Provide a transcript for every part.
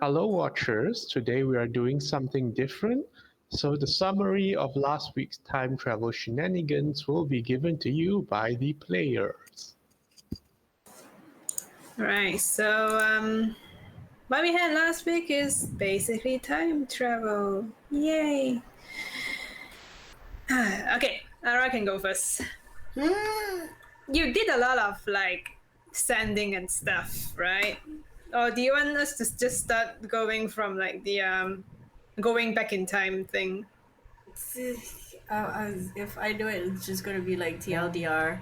Hello, watchers. Today we are doing something different. So, the summary of last week's time travel shenanigans will be given to you by the players. Right, so what we had last week is basically time travel. Yay! Okay, Ara can go first. You did a lot of sanding and stuff, right? Or do you want us to just start going from the going back in time thing? If I do it, it's just gonna be like TLDR.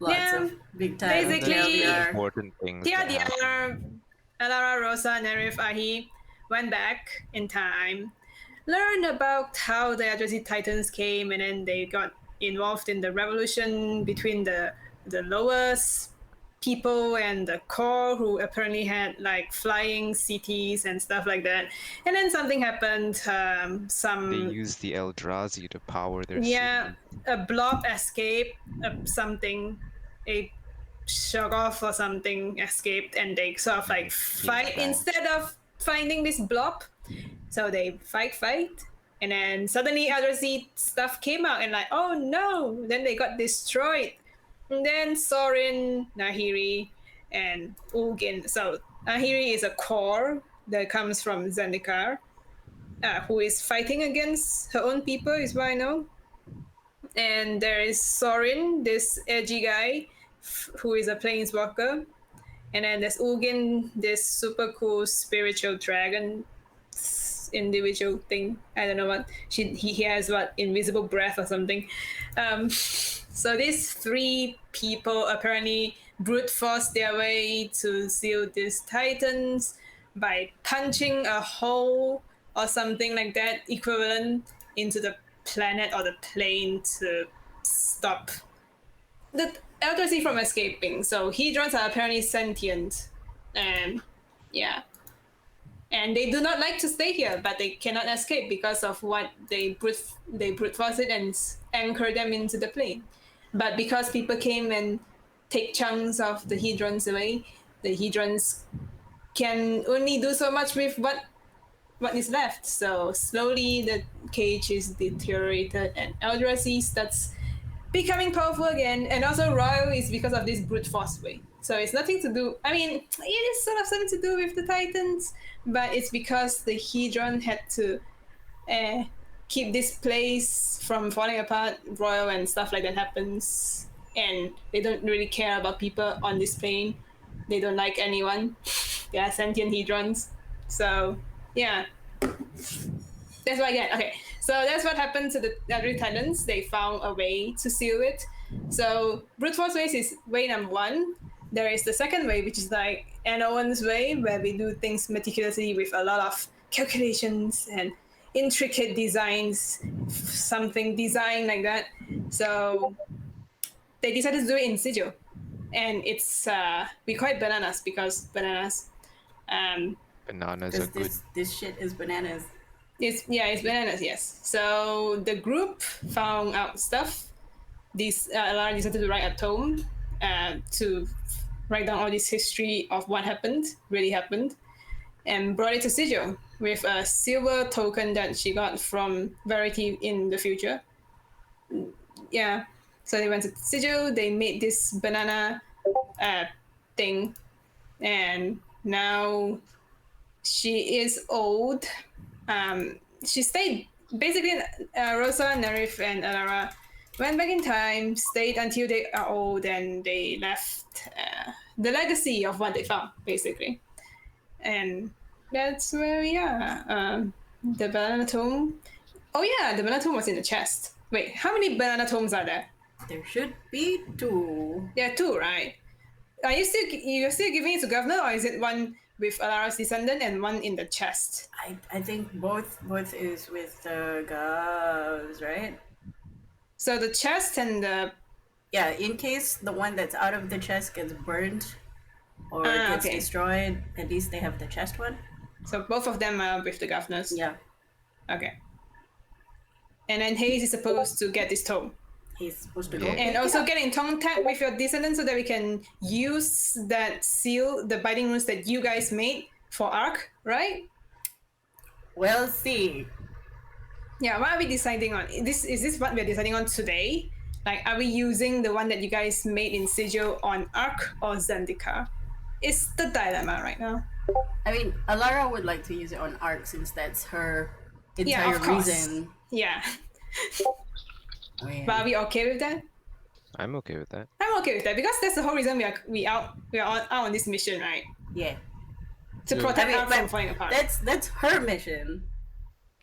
Lots Yeah, of big time basically- TLDR. Important things. that happen. Tiadr, Alara, Rosa, Nerif, Ahi went back in time, learned about how the Eldrazi Titans came, and then they got involved in the revolution between the lowest people and the core, who apparently had flying cities and stuff like that. And then something happened. They use the Eldrazi to power their Yeah, city. a blob escaped, a Shoggoth or something escaped, and they sort of fight back. instead of finding this blob. So they fight, and then suddenly Eldrazi stuff came out, and oh no! Then they got destroyed. And then Sorin, Nahiri, and Ugin. So Nahiri is a core that comes from Zendikar, who is fighting against her own people, is what I know. And there is Sorin, this edgy guy, who is a planeswalker. And then there's Ugin, this super cool spiritual dragon individual thing. I don't know what. He has what, invisible breath or something. So these three people apparently brute force their way to seal these titans by punching a hole or something like that, equivalent into the planet or the plane to stop the Eldrazi from escaping. So Hedrons are apparently sentient, and yeah, and they do not like to stay here, but they cannot escape because of what they brute force it and anchor them into the plane. But because people came and take chunks of the Hedrons away, the Hedrons can only do so much with what is left. So slowly the cage is deteriorated, and Eldrazi starts becoming powerful again. And also Royal is because of this brute force way. So it's nothing to do, I mean, it is sort of something to do with the Titans, but it's because the Hedron had to keep this place from falling apart. Royal and stuff like that happens, and they don't really care about people on this plane. They don't like anyone. They are sentient Hedrons. So yeah, that's what I get. Okay, so that's what happened to the Eldrazi Titans. They found a way to seal it. So brute force ways is way number one. There is the second way, which is like Anowan's way, where we do things meticulously with a lot of calculations and intricate designs, something design like that. So they decided to do it in Sigil, and it's we call it bananas because bananas. Bananas are good. This shit is bananas. It's bananas, yes. So the group found out stuff. Alara decided to write a tome to write down all this history of what really happened, and brought it to Sigil with a silver token that she got from Verity in the future. Yeah. So they went to Sigil, they made this banana thing, and now she is old. She stayed, basically, Rosa, Nerif, and Alara went back in time, stayed until they are old, and they left the legacy of what they found, basically. And that's where we are. The banana tome. Oh yeah, the banana tome was in the chest. Wait, how many banana tomes are there? There should be 2. There are 2, right? Are you're still giving it to Governor, or is it one with Alara's descendant and one in the chest? I think both is with the Govs, right? So the chest and the... Yeah, in case the one that's out of the chest gets burned or gets okay. destroyed, at least they have the chest one. So both of them are with the governors? Yeah. Okay. And then Hayes is supposed to get this tome. He's supposed to go. And also get in contact with your descendants so that we can use that seal, the binding runes that you guys made, for Ark, right? We'll see. Yeah, what are we deciding on? Is this what we're deciding on today? Like, are we using the one that you guys made in Sigil on Ark or Zendikar? It's the dilemma right now. I mean, Alara would like to use it on Ark since that's her Yeah, entire of course. reason. Yeah. I mean, But are we okay with that? I'm okay with that. I'm okay with that because that's the whole reason we are out on this mission, right? yeah. To Yeah. protect I mean, Ark from but falling apart. that's her mission.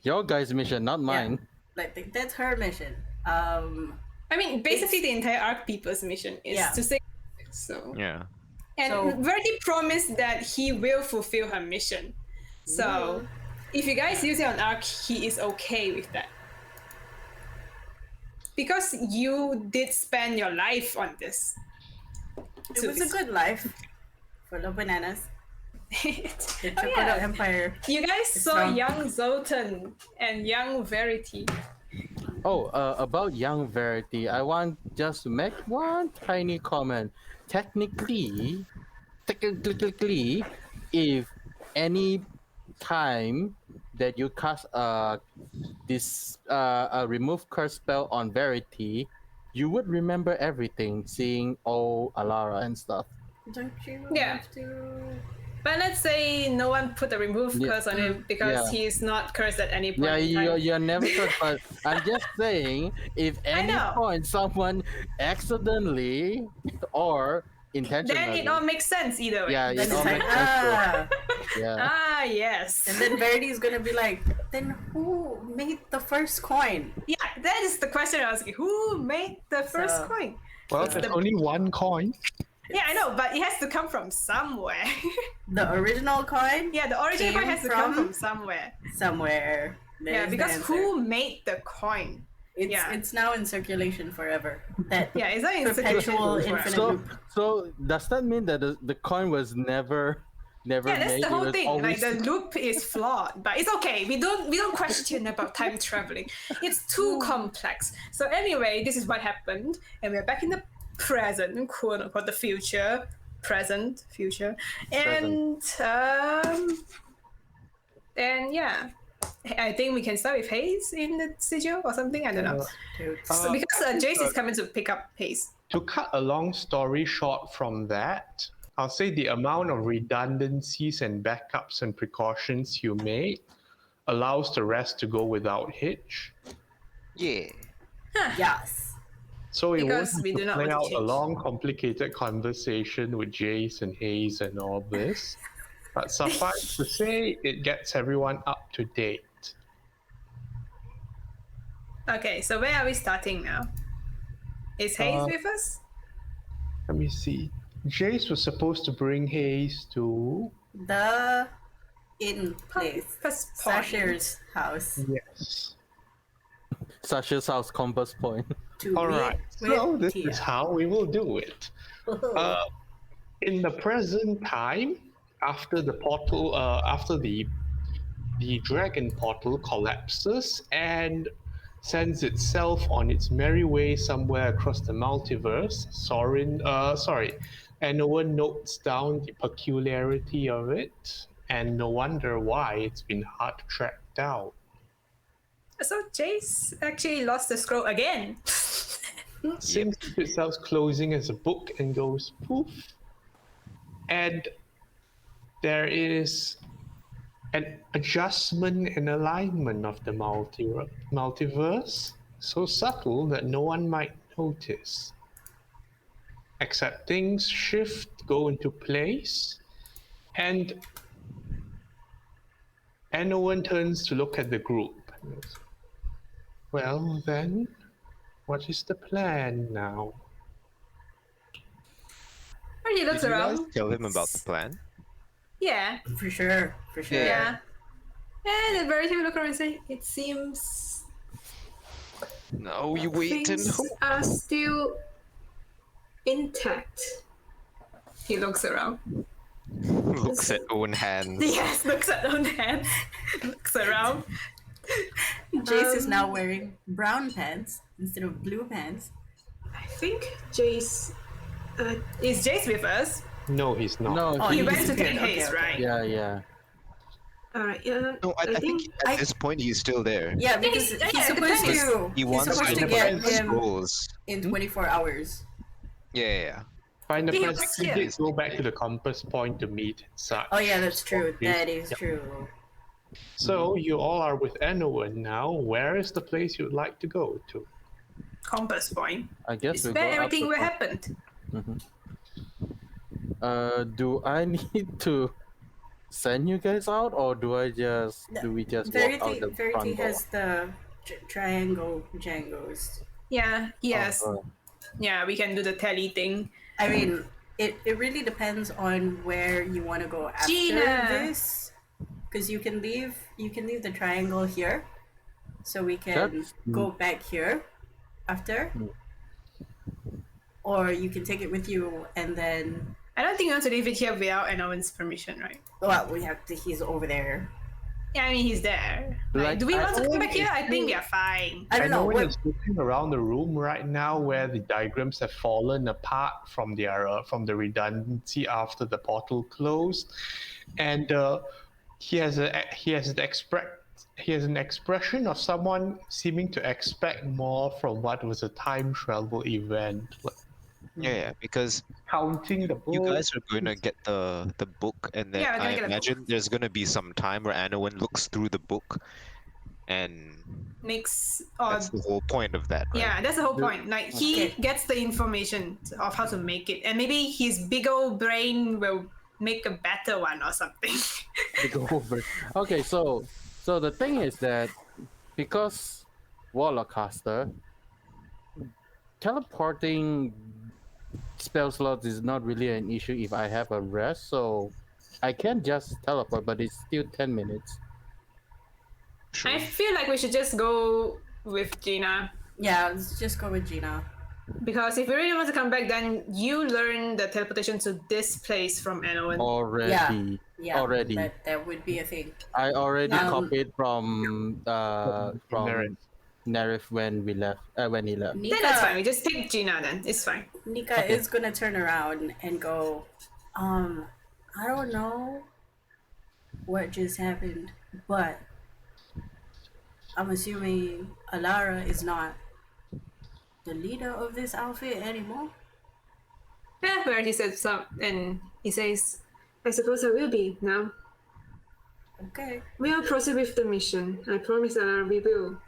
Your guys' mission, not mine. Like that's her mission. I mean, basically the entire Ark people's mission is Yeah. to save. So Yeah. and So- Verdi promised that he will fulfill her mission. So if you guys use it on Ark, he is okay with that. Because you did spend your life on this. It was a good life for the bananas. The Chocodo Empire. You guys saw strong. young Zoltan and young Verity. Oh, about Young Verity, I want just to make one tiny comment. Technically, if any time that you cast a remove curse spell on Verity, you would remember everything, seeing Alara and stuff. Don't you Yeah. have to? But let's say no one put a remove Yeah. curse on him because Yeah. he's not cursed at any point. Yeah, in time. you're never sure, but I'm just saying, if any know. point someone accidentally or Then intentionally, it all makes sense either way. yeah, Then it it's all like, makes sense. Yeah. Ah, yes. And then Verity's gonna be like, then who made the first coin? Yeah, that is the question I was asking. Who made the first So- coin? Well, there's only one coin. Yeah, I know, but it has to come from somewhere. The original coin? Yeah, the original coin Came has to come from from somewhere. Somewhere. Yeah, There's the because answer. who made the coin? It's, yeah. it's now in circulation forever. That Yeah, it's not in perpetual circulation. infinite So, loop. so does that mean that the coin was never Yeah, that's made? the It whole was thing. Like always- the loop is flawed, but it's okay. We don't question about time traveling. It's too complex. So anyway, this is what happened, and we're back in the present, quote unquote, the future, present, future, and yeah, I think we can start with Hayes in the sigil or something. I don't know. So because Jace is coming to pick up Hayes. To cut a long story short from that, I'll say the amount of redundancies and backups and precautions you made allows the rest to go without hitch. Yeah. Yes. So it Because won't we have do to not play want out to a change. long, complicated conversation with Jace and Hayes and all this. But suffice to say, it gets everyone up to date. Okay, so where are we starting now? Is Hayes with us? Let me see. Jace was supposed to bring Hayes to... The in place. First point. Sasher's house. Yes. Sasha's house compass point. To All meet right. with So this Tia. is how we will do it. In the present time, after the portal, after the dragon portal collapses and sends itself on its merry way somewhere across the multiverse, and no one notes down the peculiarity of it, and no wonder why it's been hard to track down. So Jace actually lost the scroll again. Seems itself closing as a book and goes poof. And there is an adjustment and alignment of the multiverse, so subtle that no one might notice. Except things shift, go into place, and no one turns to look at the group. Well then, what is the plan now? And he looks Did you guys around. tell him about the plan? Yeah, For sure. For sure. yeah. And then very few look around and say, it seems No, you wait and things hope. are still intact. He looks around. Looks at own hands. Yes, looks at own hands. Looks around. Jace is now wearing brown pants instead of blue pants. I think Jace... is Jace with us? No, he's not. No, Oh, He he went to disappeared. take Okay, Hayes, okay. right? yeah. All right. No, I think at this point he's still there. Yeah, because he's supposed to. He He's wants supposed to to get find him scrolls. in 24 hours. Yeah. Find the He friends. was You here. did go back to the compass point to meet such. Oh yeah, that's true. That is Yep. true. So you all are with Enowen now. Where is the place you'd like to go to? Compass point. I guess It's we where go everything up what the happened. Do I need to send you guys out, or do we just walk out the Verity front door? has the triangle Django's. Yeah. Yes. Oh, Yeah. We can do the tally thing. I mean, it really depends on where you want to go after Gina! this, because you can leave the triangle here, so we can That's- go back here after, or you can take it with you and then. I don't think you want to leave it here without anyone's permission, right? Well, we have to. He's over there. Yeah, I mean he's there. Like, Do we want to come back Enowen here? is I think we are fine. I don't know. Enowen is looking around the room right now, where the diagrams have fallen apart from the redundancy after the portal closed, and he has an expression of someone seeming to expect more from what was a time travel event. Like, Yeah, because counting the you book. guys are going to get the book, and then Yeah, we're gonna I get a book. imagine there's going to be some time where Anawan looks through the book, and Makes that's the whole point of that, right? yeah, that's the whole point. Like he gets the information of how to make it, and maybe his big old brain will make a better one or something. Big over. Okay, so the thing is that because Warlock caster, teleporting spell slots is not really an issue if I have a rest, so I can just teleport, but it's still 10 minutes. Sure. I feel like we should just go with Gina. Yeah, let's just go with Gina. Because if you really want to come back, then you learn the teleportation to this place from Enowen. Already. Yeah, Already. that would be a thing. I already Um, copied from Nerith. Nerith when he left. Then that's fine. We just take Gina then. It's fine. Nika is gonna turn around and go, I don't know what just happened, but I'm assuming Alara is not the leader of this outfit anymore. Yeah, where he said some, and he says, I suppose I will be now. Okay. We'll proceed with the mission. I promise that we will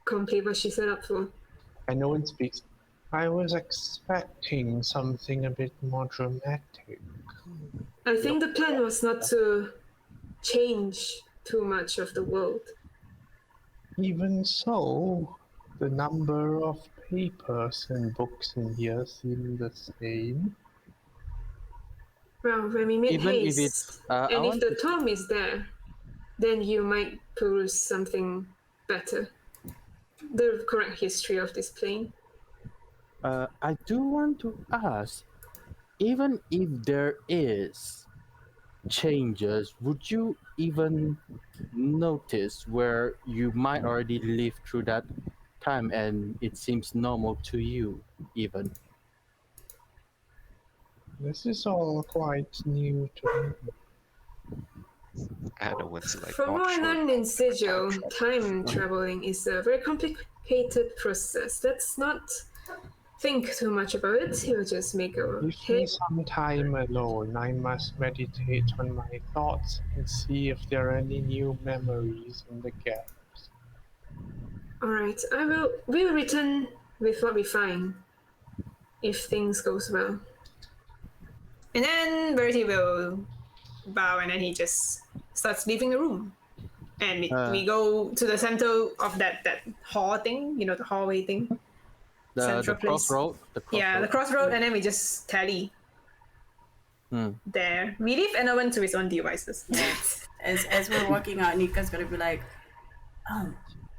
complete what she set up for. And no one speaks. I was expecting something a bit more dramatic. I think the plan was not to change too much of the world. Even so, the number of papers and books in here seem the same. Well, when we make Even if haste, it's, I and if want the tome is there, then you might peruse something better. The correct history of this plane. I do want to ask, even if there is changes, would you even notice where you might already live through that time and it seems normal to you even? This is all quite new to me. Anawan's like From not what I sure. learned in Sigil, time traveling is a very complicated process. Let's not think too much about it. You'll just make our Give me head. some time alone. I must meditate on my thoughts and see if there are any new memories in the gaps. Alright, we'll return with what we find. If things goes well. And then Bertie will bow and then he just starts leaving the room. And we go to the center of that hall thing, the hallway thing. The Central place. crossroad? Yeah, the crossroad, and then we just tally there. We leave Enowen to his own devices. As we're walking out, Nika's gonna be like,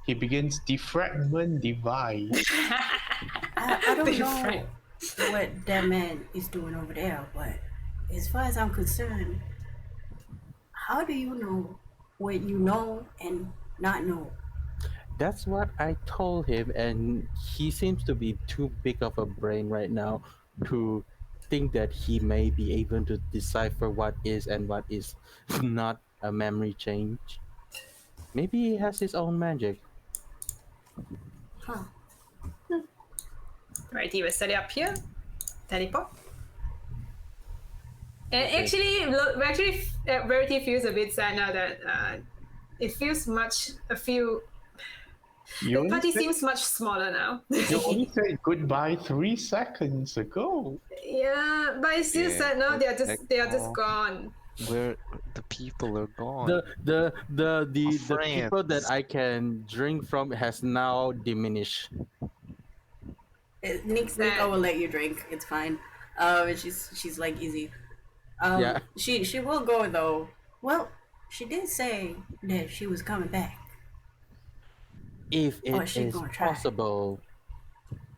He begins defragment device. I don't They're know friends. what that man is doing over there, but as far as I'm concerned, how do you know what you know and not know? That's what I told him, and he seems to be too big of a brain right now to think that he may be able to decipher what is and what is not a memory change. Maybe he has his own magic. Huh. Right, he will set it up here. Teleport. And Okay. actually, Verity feels a bit sad now that it feels the You party only, said, seems much smaller now. you only said goodbye 3 seconds ago. Yeah, but it's still Yeah, sad now. but They are just oh. gone. Where the people are gone. The people that friends. I can drink from has now diminished. Nico will let you drink. It's fine. She's like easy. Yeah. She will go though. Well, she did say that she was coming back. If Or it she is gonna try. possible,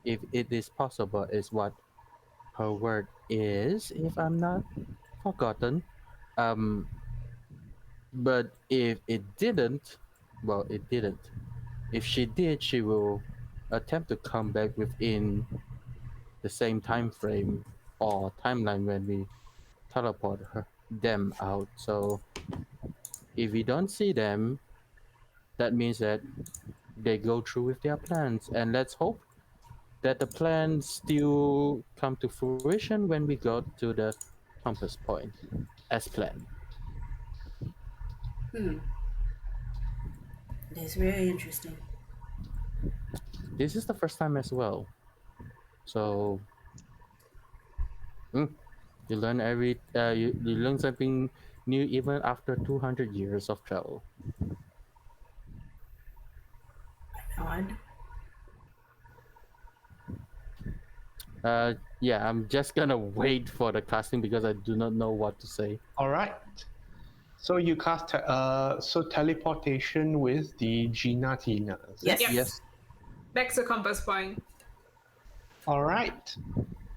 if it is possible, is what her word is, if I'm not forgotten. Um, but if it didn't, well, it didn't. If she did, she will attempt to come back within the same time frame or timeline when we teleport them out. So if we don't see them, that means that they go through with their plans, and let's hope that the plans still come to fruition when we go to the compass point as planned. That's very interesting. This is the first time as well, so you learn you learn something new even after 200 years of travel. Odd. Yeah, I'm just gonna wait for the casting because I do not know what to say. All right. So you cast teleportation with the Gina Tina. is it? Yes. Yes. Back to compass point. All right.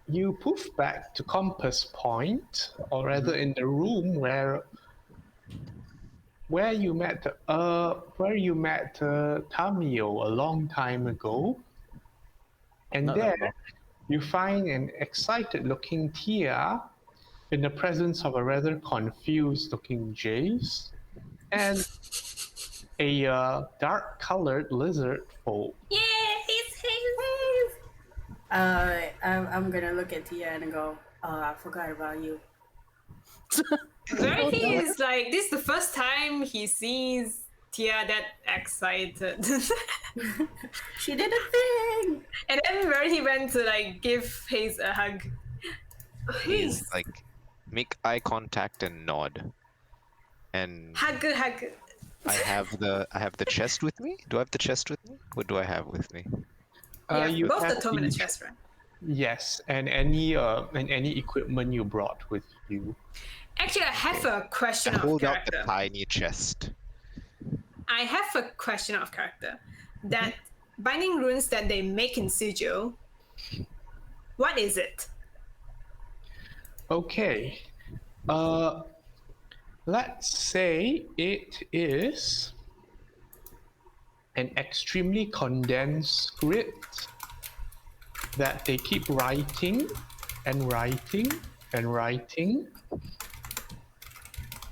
You poof back to compass point, or rather in the room where you met Tamio a long time ago, and Not that there long. you find an excited-looking Tia in the presence of a rather confused-looking Jace and a dark-colored lizard folk. Yeah, it's I'm gonna look at Tia and go, oh, I forgot about you. Verity is like, this is the first time he sees Tia that excited. She did a thing! And then Verity went to like give Hayes a hug. He's like, make eye contact and nod. And Hug. I have the chest with me. Do I have the chest with me? What do I have with me? Yeah, You both the have tome and the each- chest, right? Yes, and any equipment you brought with you. Actually, I have a question I of hold out the character. tiny chest. I have a question of character. That binding runes that they make in Sigil, what is it? Okay. Let's say it is an extremely condensed script that they keep writing and writing and writing,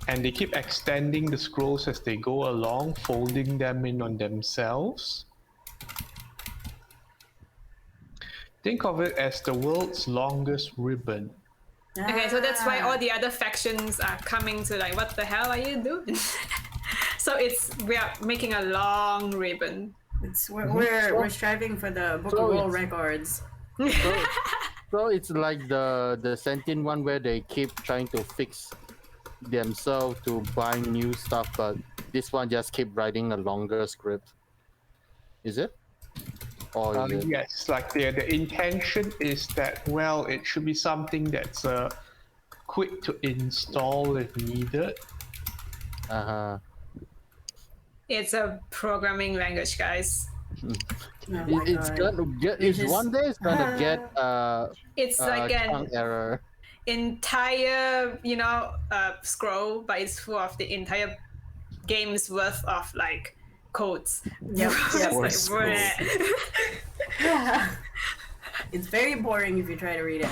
and they keep extending the scrolls as they go along, folding them in on themselves. Think of it as the world's longest ribbon. Okay, so that's why all the other factions are coming to like, what the hell are you doing? So we are making a long ribbon. We're striving for the Book So of World it's- Records. So it's like the sentient one where they keep trying to fix themselves to buy new stuff, but this one just keep writing a longer script. Is it? Or is it? Yes, like the intention is that, well, it should be something that's quick to install if needed. Uh-huh. It's a programming language, guys. Oh my It's God. gonna get. You It's just- one day it's gonna get It's like chunk an error. entire, scroll, but it's full of the entire game's worth of like codes. Yep, yep. It's like, bleh. It's very boring if you try to read it.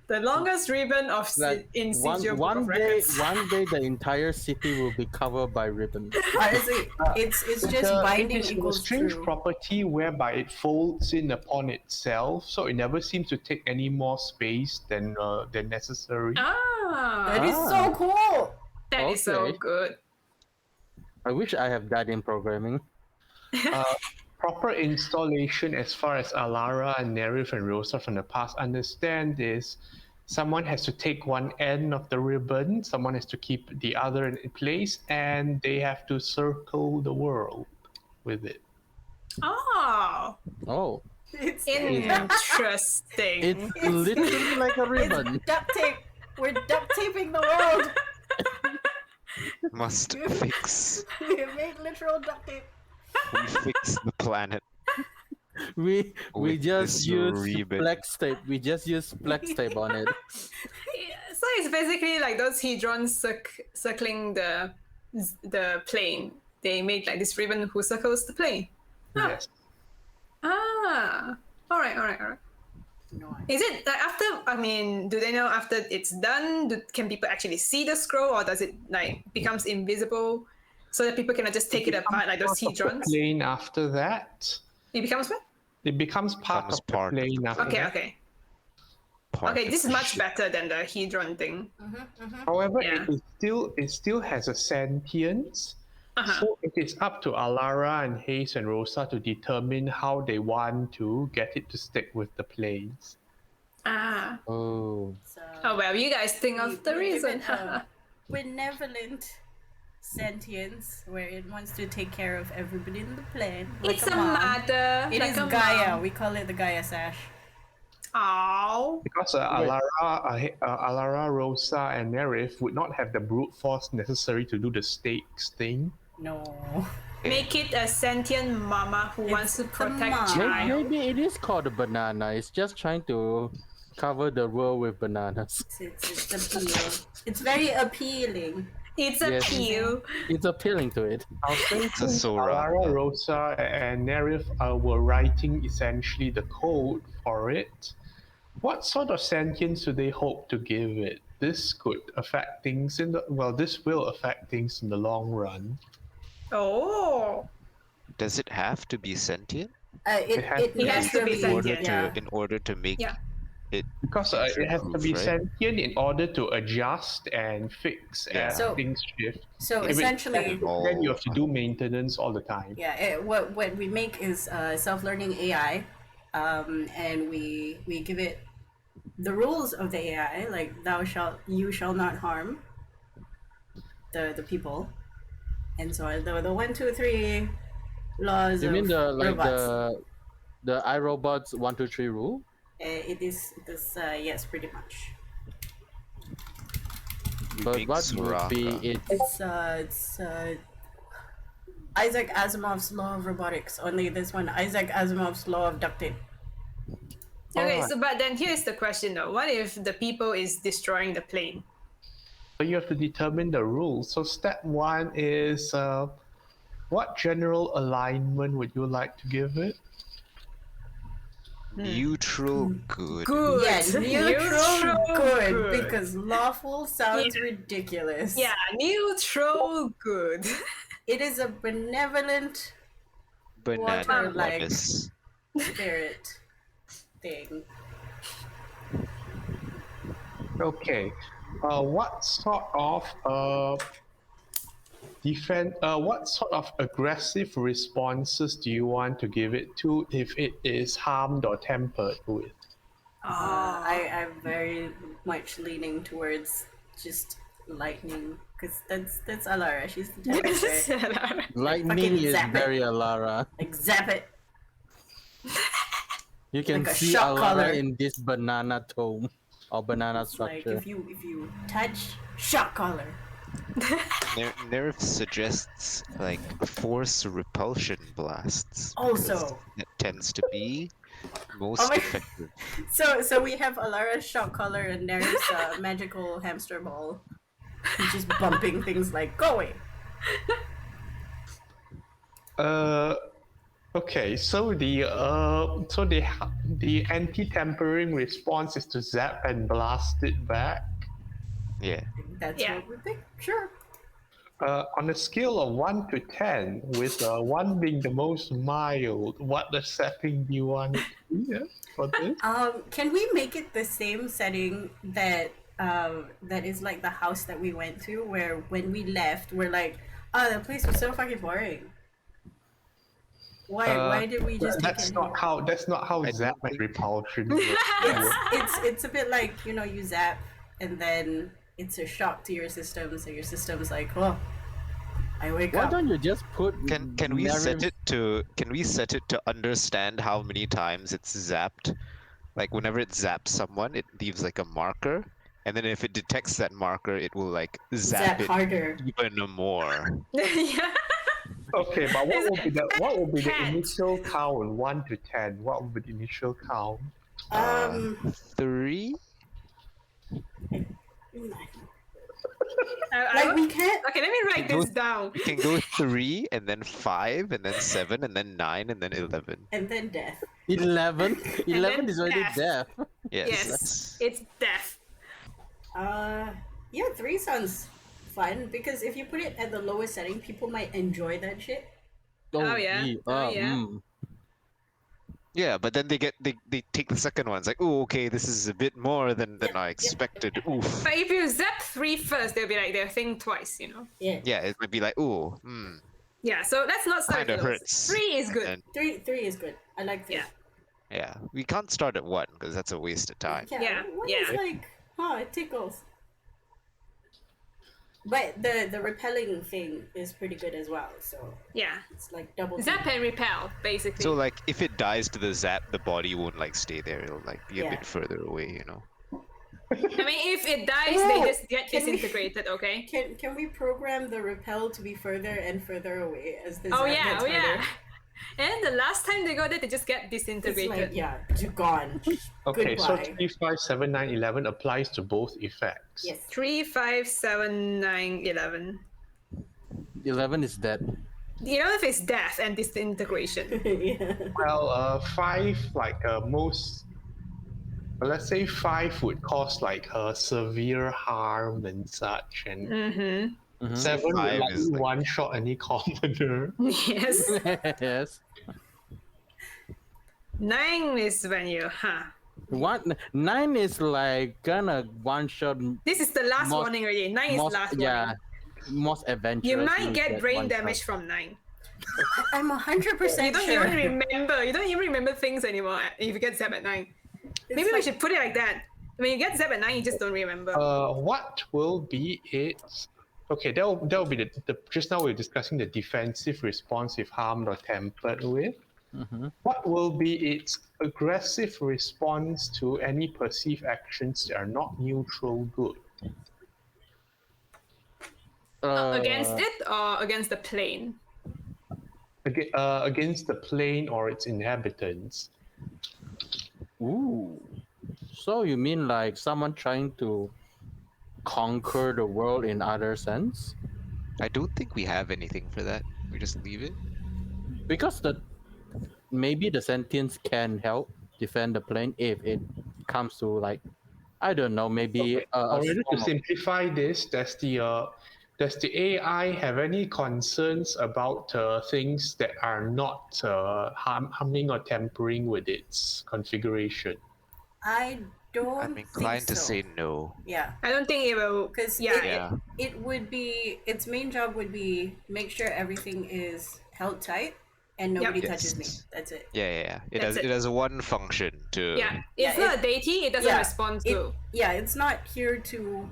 The longest ribbon of Like in Sigil Book of day, Records. one day, the entire city will be covered by ribbons. Honestly, it's just binding it is a equals strange true. property whereby it folds in upon itself, so it never seems to take any more space than necessary. That is Ah, so cool. that is so Okay. good. I wish I have that in programming. Proper installation as far as Alara and Nerif and Rosa from the past understand is someone has to take one end of the ribbon, someone has to keep the other in place, and they have to circle the world with it. Oh, Oh, It's interesting. it's literally like a ribbon. duct tape. We're duct taping the world. Must fix. We have made literal duct tape. We fix the planet. We With just this use ribbon. flex tape. We just use flex tape on it. So it's basically like those hedrons circling the plane. They make like this ribbon who circles the plane. Huh. Yes. Ah, all right. No, Is it like after? I mean, do they know after it's done? Can people actually see the scroll, or does it like becomes invisible, so that people cannot just take it apart like those hedrons? Plane after that. It becomes what? It becomes part Becomes of the part of plane the after Okay, that. okay, Part okay. of This is the much ship. better than the hedron thing. However, Yeah. it still has a sentience. Uh-huh. So it is up to Alara and Hayes and Rosa to determine how they want to get it to stick with the planes. Ah. Oh, so Oh well, you guys think of the we give reason. it a benevolent sentience where it wants to take care of everybody in the plane. Like It's a a mom. mother. It like is a Gaia. mom. We call it the Gaia sash. Ow. Because Alara, Rosa, and Nerif would not have the brute force necessary to do the stakes thing. No. Make it a sentient mama who wants to the protect mom. child. maybe it is called a banana. It's just trying to cover the world with bananas. It's appeal. It's very appealing. It's a Yes. peel. It's appealing to it. It's a Sora. Alara, Rosa, and Nerif were writing essentially the code for it. What sort of sentience do they hope to give it? This could affect things this will affect things in the long run. Oh. Does it have to be sentient It has to be in order sentient. Yeah. to in order to make Yeah. it? Because it has to be Right. sentient in order to adjust and fix Yeah. as So- things shift. So If it's essentially, static, then you have to do maintenance all the time. yeah, what we make is self-learning AI, and we give it the rules of the AI, like you shall not harm the people, and so the 1, 2, 3 laws You of mean the robots. the iRobots 1, 2, 3 rule? It is yes, pretty much. But Big what would be Soraka. it? It's Isaac Asimov's law of robotics. Only this one, Isaac Asimov's law of duct tape. Okay, Alright. so but then here's the question though. What if the people is destroying the plane? So you have to determine the rules. So step one is what general alignment would you like to give it? Neutral good. Good. Yeah, neutral good, good. because lawful sounds ridiculous. Yeah, neutral good. It is a benevolent Banana Water, like- goddess. spirit thing. Okay. What sort of what sort of aggressive responses do you want to give it to if it is harmed or tampered with? I'm very much leaning towards just lightning, because that's Alara. She's the temperature. Lightning Fucking is zap it. very Alara. Like zap it. You can Like a see shock Alara collar. in this banana tome or banana It's like structure. if you touch, shock collar. Nerf suggests like force repulsion blasts. Also- because that tends to be most Oh my- effective. So we have Alara's shock collar, and there's a magical hamster ball. He's just bumping things like, go away. Okay, so the anti-tampering response is to zap and blast it back. Yeah. That's Yeah. what we think. Sure. On a scale of 1 to 10, with 1 being the most mild, what the setting do you want it to be for this? Can we make it the same setting that that is like the house that we went to, where when we left, we're like, oh, the place was so fucking boring. Why did we just take That's it? not how I zap don't and think- repulsion works. It's a bit like, you know, you zap and then it's a shock to your system, so your system's like, oh, I wake Why up. don't you just put Can we set it to understand how many times it's zapped? Like whenever it zaps someone, it leaves like a marker, and then if it detects that marker, it will like Zap zap it harder. even more. Yeah. Okay, but what will be the Cat. initial count 1 to 10? What will be the initial count? 3? Like we can't. Okay, let me write this down. We can go 3 and then 5 and then 7 and then 9 and then 11. And then death. 11. 11 is already death. death. Yes. Yes, it's death. Yeah, 3 sounds fun because if you put it at the lowest setting, people might enjoy that shit. Oh, yeah. Oh, yeah. Yeah, but then they take the second one. It's like, oh, okay, this is a bit more than I expected. Oof. But if you zap 3 first, they'll be like, they'll think twice, you know? Yeah. Yeah, it might be like, ooh, Yeah, so let's not start Kinda with those. hurts. 3 is good. And 3 is good. I like 3. Yeah. yeah, we can't start at 1 because that's a waste of time. Yeah, One yeah. is like, it tickles. But the repelling thing is pretty good as well, so Yeah. it's like double. Zap and repel, basically. So like, if it dies to the zap, the body won't like stay there. It'll like be a Yeah. bit further away, you know. I mean, if it dies, they just get disintegrated, okay? Can we program the repel to be further and further away as the Oh zap yeah, gets oh yeah. further? And the last time they got it, they just get It's disintegrated. like, yeah, gone. Okay, so Goodbye. 3, 5, 7, 9, 11 applies to both effects. Yes. 3, 5, 7, 9, 11. 11 is dead. You know if it's death and disintegration. Yeah. Well, 5, like let's say 5 would cause like severe harm and such, and Mm-hmm. 7 would 5 like is like- one shot any commoner. Yes. Yes. 9 is when you, One 9 is like gonna one shot. This is the last Most- warning already. 9 is last warning. Yeah, most adventurous. You might get brain one damage shot. from 9. I'm 100% You don't sure. even remember. You don't even remember things anymore if you get zapped at 9. Maybe we like- should put it like that. When you get zapped at 9, you just don't remember. What will be its? Okay, that'll be the. Just now we were discussing the defensive response if harmed or tampered with. What will be its aggressive response to any perceived actions that are not neutral good? Against it or against the plane? Against the plane or its inhabitants. Ooh. So you mean like someone trying to conquer the world in other sense? I don't think we have anything for that. We just leave it. Because maybe the sentience can help defend the plane if it comes to like, I don't know, maybe Already to form of- simplify this, does the AI have any concerns about things that are not harming or tampering with its configuration? I don't I'm inclined think to so. say no. Yeah. I don't think it will. Because Yeah. it would be, its main job would be make sure everything is held tight and nobody Yes. touches me. That's it. Yeah. It That's has it. it has one function to. Yeah, Yeah, it's not a deity. It doesn't yeah, respond It, to. yeah, it's not here to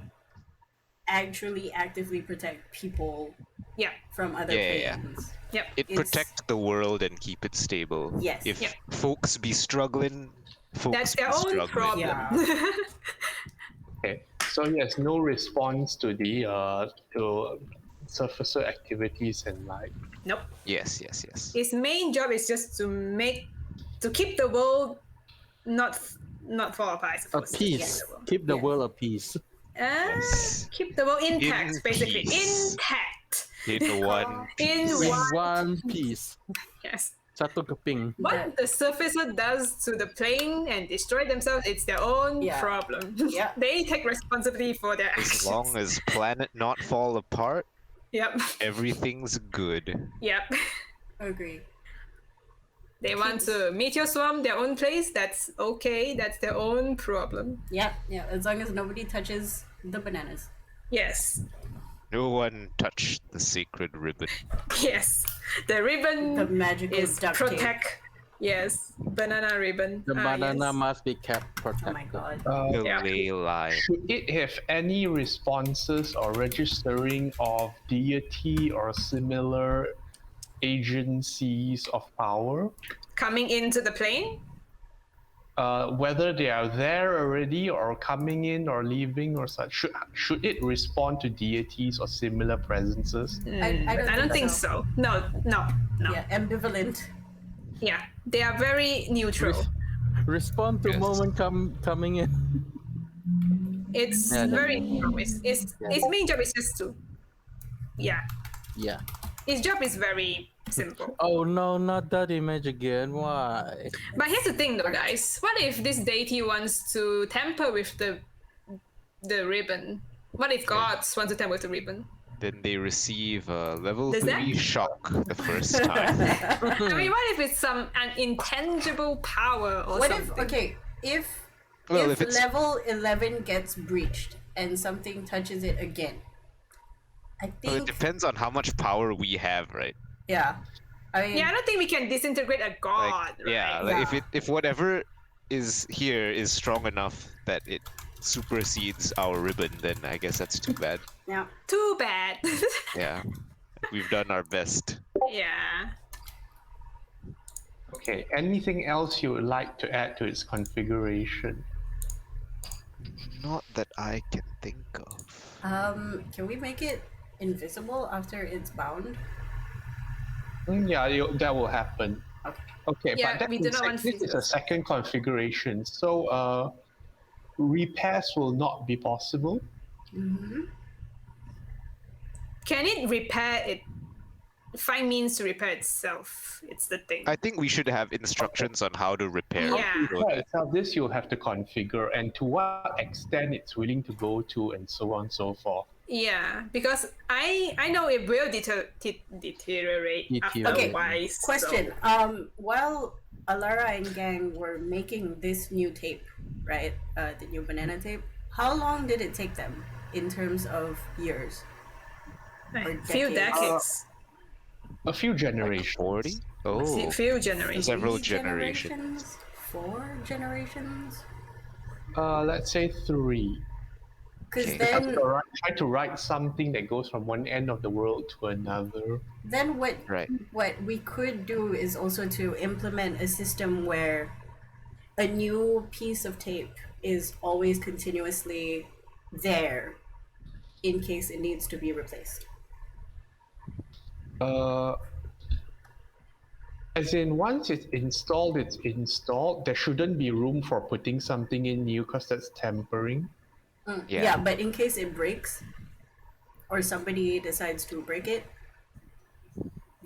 actually actively protect people Yeah, from other Yeah. planes. yep. It It's- protect the world and keep it stable. Yes. If Yep. folks be struggling, folks That's their be own struggling. problem. Yeah. Okay, so yes, no response to the to surfacer activities and like. Nope. Yes. Its main job is just to keep the world not fall apart. I a suppose. peace. Keep the world. Keep the Yeah. world a peace. Yes. Keep the world intact, In basically peace. intact. In one. In In one. one piece. Yes. Satu keping. What the surfacer does to the plane and destroy themselves, it's their own Yeah. problem. Yeah. They take responsibility for their actions. As long as planet not fall apart, Yep. everything's good. Yep. Agree. They want to meteor swarm their own place, that's okay. That's their own problem. Yeah, yeah. As long as nobody touches the bananas. Yes. No one touched the sacred ribbon. Yes. The ribbon The magical is duct tape. protect. Yes. Banana ribbon. The banana yes. must be kept Oh protected. my god. The Yeah. ley line. Should it have any responses or registering of deity or similar agencies of power? Coming into the plane? Whether they are there already or coming in or leaving or such, should it respond to deities or similar presences? I don't think so. No. Yeah, ambivalent. Yeah. They are very neutral. Respond to Yes. moment coming in. It's Yeah, very neutral. Its main job is just to, yeah. Yeah. Its job is very simple. Oh no, not that image again. Why? But here's the thing, though, guys. What if this deity wants to tamper with the ribbon? What if gods want to tamper with the ribbon? Then they receive a level Does 3 that- shock the first time. I mean, what if it's an intangible power or What something? if if Well, if if it's- level 11 gets breached and something touches it again? I Well, it think depends on how much power we have, right? yeah. I mean Yeah, I don't think we can disintegrate a god, right? Yeah, like Yeah. if whatever is here is strong enough that it supersedes our ribbon, then I guess that's too bad. yeah. Too bad. Yeah, we've done our best. Yeah. Okay, anything else you would like to add to its configuration? Not that I can think of. Can we make it invisible after it's bound? Yeah, that will happen. Okay. Okay, Yeah, but that we do is not want this is a physics. second configuration, so repairs will not be possible. Can it repair it? Find means to repair itself. It's the thing. I think we should have instructions on how to repair. Yeah. so Right, that- so this you'll have to configure, and to what extent it's willing to go to, and so on and so forth. Yeah, because I know it will deteriorate after Okay, a while. Question. While Alara and gang were making this new tape, right? The new banana tape, how long did it take them in terms of years? A few decades. decades. A few generations. 40? Oh, Few generations. several 3 generations. 4 generations? Let's say 3. Because Okay. then Try to write something that goes from one end of the world to another. then Right. what we could do is also to implement a system where a new piece of tape is always continuously there in case it needs to be replaced. As in, once it's installed, it's installed. There shouldn't be room for putting something in new because that's tampering. Yeah. Yeah, but in case it breaks or somebody decides to break it,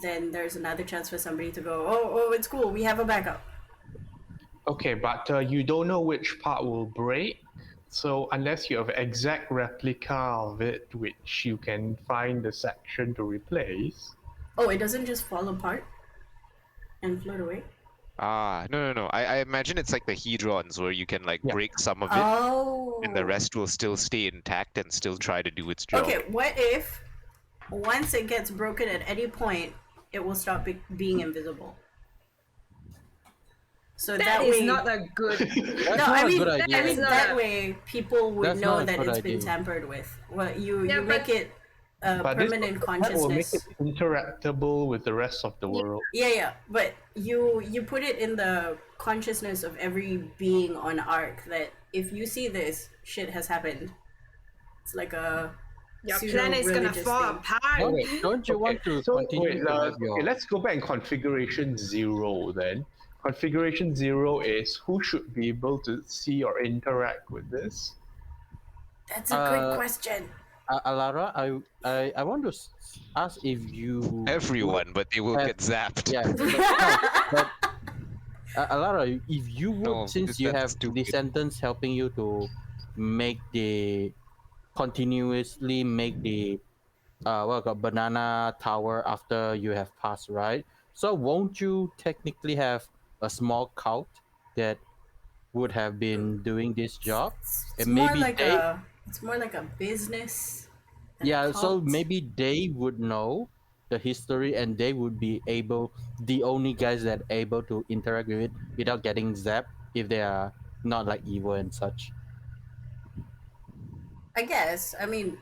then there's another chance for somebody to go, oh, it's cool, we have a backup. Okay, but you don't know which part will break. So unless you have exact replica of it, which you can find the section to replace. Oh, it doesn't just fall apart and float away? No. I imagine it's like the hedrons where you can like Yeah. break some of it Oh. and the rest will still stay intact and still try to do its job. Okay, what if once it gets broken at any point, it will stop being invisible? So That that is way, not a good. That's no, not I a mean, good I idea. mean not that a- way people would That's know not a that good it's been idea. tampered with. Well, you Yeah, make but- it a But this- permanent that will make consciousness. it interactable with the rest of the world. Yeah, but you put it in the consciousness of every being on Ark that if you see this, shit has happened. It's like a Your planet is gonna pseudo-religious fall thing. apart. Okay. Don't you want to So continue wait, to have your... okay, let's go back in configuration 0 then. Configuration 0 is who should be able to see or interact with this. That's a good Uh, question. Alara, I want to ask if you Everyone, but they will have- get zapped. yeah, but Alara, if you would, No, since you that's have the stupid. sentence helping you to make the continuously make the banana tower after you have passed, right? So won't you technically have a small cult that would have been doing this job, It's and more maybe like they it's more like a business. than a yeah, so cult. maybe they would know the history and they would be able, the only guys that able to interact with it without getting zapped if they are not like evil and such. I guess. I mean,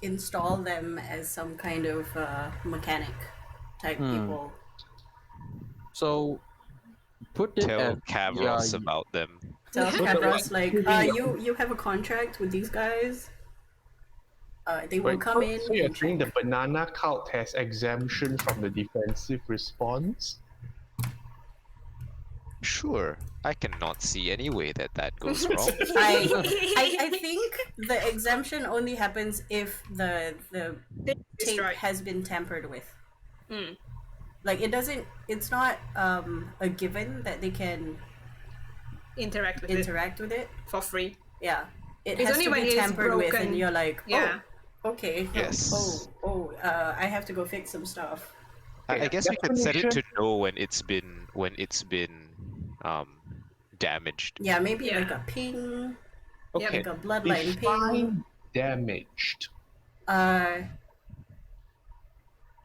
install them as some kind of mechanic type people. So put it Tell as Kavros about them. Tell Yeah. Kavros like, Yeah. you have a contract with these guys. They will Wait, come in. So you're and saying the check. banana cult has exemption from the defensive response? Sure, I cannot see any way that goes wrong. I think the exemption only happens if the tape Destroyed. has been tampered with. Hmm. Like it's not a given that they can Interact with interact with it. it for free. Yeah. It It's has only to when be it is tampered with broken. and you're like, Yeah. oh, okay. Yes. I have to go fix some stuff. I guess we could set it to Definition. know when it's been damaged. Yeah, maybe Yeah. like a ping, Okay. like a bloodline ping. Define damaged.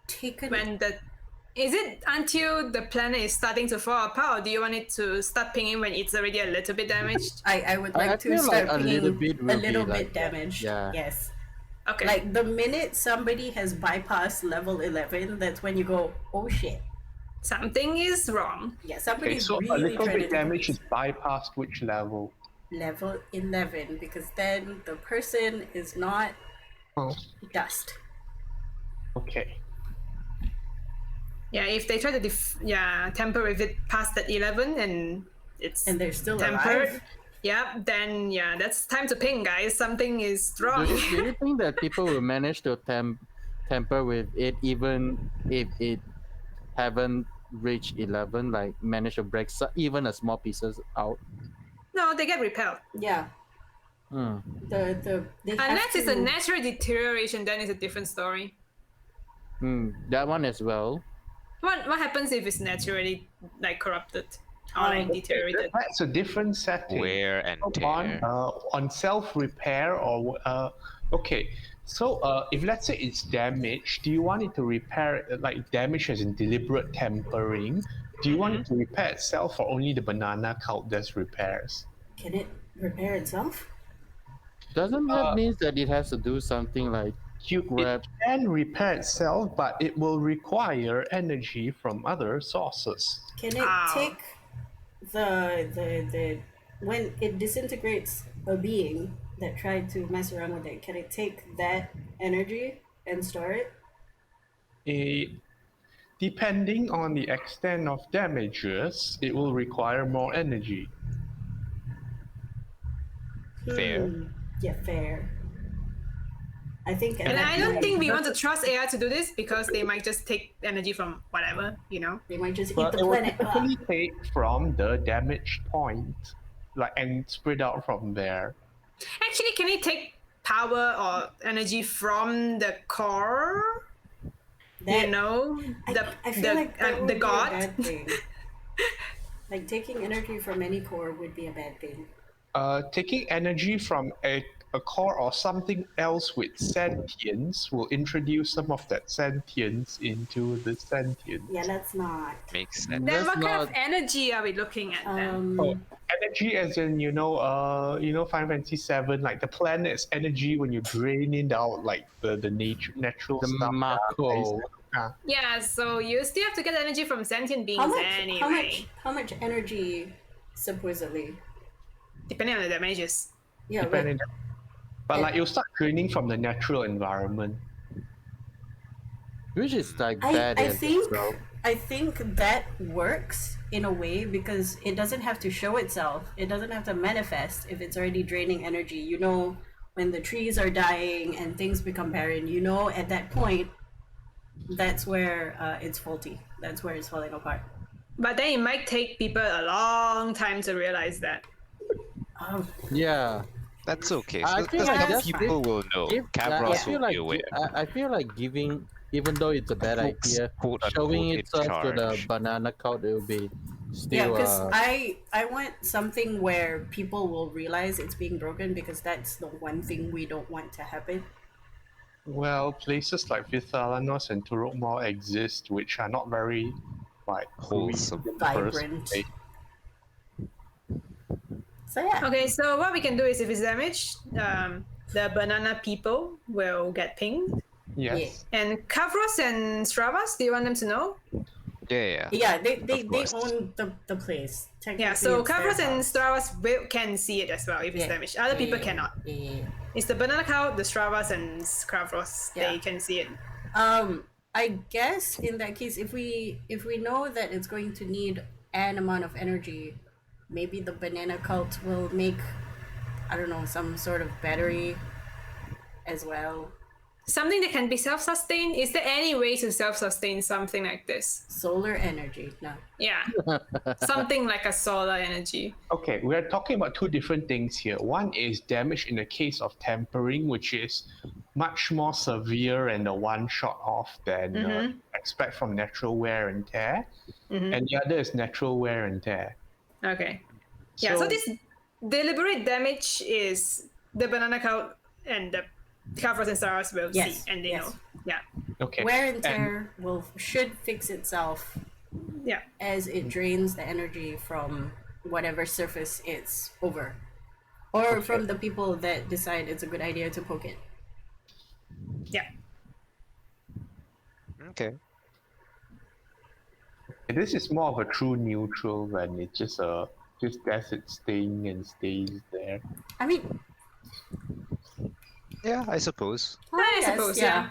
Taken. When the is it until the planet is starting to fall apart, or do you want it to start pinging when it's already a little bit damaged? I would I like to feel start like a pinging little bit will a little be bit like, damaged. yeah. Yes. Okay. Like the minute somebody has bypassed level 11, that's when you go, oh shit. Something is wrong. Yeah, Okay, somebody's so a really little trying bit to do damage this. is bypassed which level? Level 11, because then the person is not Oh, dust. okay. Yeah, if they try to tamper with it past that 11 and it's And they're still tempered, alive. yeah, then yeah, that's time to ping, guys. Something is Do wrong. you, do you think that people will manage to tamper with it even if it haven't reached 11, like manage to break even a small pieces out? No, they get repelled. Yeah. Hmm. They have Unless it's a to- natural deterioration, then it's a different story. That one as well. What happens if it's naturally like corrupted or like deteriorated? That's a different setting. Wear and tear. On self repair or okay. So if let's say it's damaged, do you want it to repair like damage as in deliberate tampering? Do you want it to repair itself or only the banana cult does repairs? Can it repair itself? Doesn't that mean that it has to do something like It grab? can repair itself, but it will require energy from other sources. Can it Ow. take the when it disintegrates a being that tried to mess around with it? Can it take that energy and store it? Depending on the extent of damages, it will require more energy. Fair. Yeah, fair. I think. at And that I don't point, think we want to trust AI to do this because they might just take energy from whatever, you know. they might just eat But the it will planet up. typically take from the damaged point, like and spread out from there. Actually, can it take power or energy from the core? That- You know, I feel like that would the be god. a bad thing. Like taking energy from any core would be a bad thing. Taking energy from a core or something else with sentience will introduce some of that sentience into the sentience. Yeah, let's not. Makes sense. Then Let's what kind of not- energy are we looking at then? Oh, energy as in Final Fantasy VII, like the planet's energy when you drain it out, like the natural The stuff. Mako. Yeah, so you still have to get energy from sentient beings anyway, How much energy supposedly? depending on the damages. Yeah, Depending. But And- like you'll start draining from the natural environment. Which is like I bad. I think that works in a way because it doesn't have to show itself. It doesn't have to manifest if it's already draining energy. You know, when the trees are dying and things become barren, you know, at that point, that's where it's faulty. That's where it's falling apart. But then it might take people a long time to realize that. Yeah. That's okay. I So feel that's like fine. that's people will know. If, Kavros I feel will like be aware. I feel like giving, even though it's a bad Folks, idea, quote, showing unquote, in itself to the charge. banana cult, it will be Yeah, still. because I want something where people will realize it's being broken, because that's the one thing we don't want to happen. Well, places like Vithalanos and Turokmor exist, which are not very like Wholesome. green in the first Vibrant. place. So yeah. Okay, so what we can do is if it's damaged, the banana people will get pinged. Yes. And Kavros and Stravas, do you want them to know? Yeah. Yeah, they course. own the place. Technically, Yeah, so it's their Kavros and house. Stravas can see it as well if it's Yeah. damaged. Other people Yeah. cannot. Yeah. It's the banana cow, the Stravas, and Kavros. Yeah. They can see it. I guess in that case, if we know that it's going to need an amount of energy, maybe the banana cult will make, I don't know, some sort of battery as well. Something that can be self-sustained. Is there any way to self-sustain something like this? Solar energy. No. Yeah, something like a solar energy. Okay, we are talking about two different things here. One is damage in the case of tampering, which is much more severe and a one-shot off than expect from natural wear and tear. And the other is natural wear and tear. Okay. Yeah, so this deliberate damage is the banana cow and the Kavros and Stravas will Yes, see, and they yes. know. Yeah, Okay. Wear and tear should fix itself yeah. as it drains the energy from whatever surface it's over, or from the people that decide it's a good idea to poke it. Yeah. Okay. This is more of a true neutral when it just does its thing and stays there. I mean, Yeah, I suppose. I yes, suppose, yeah.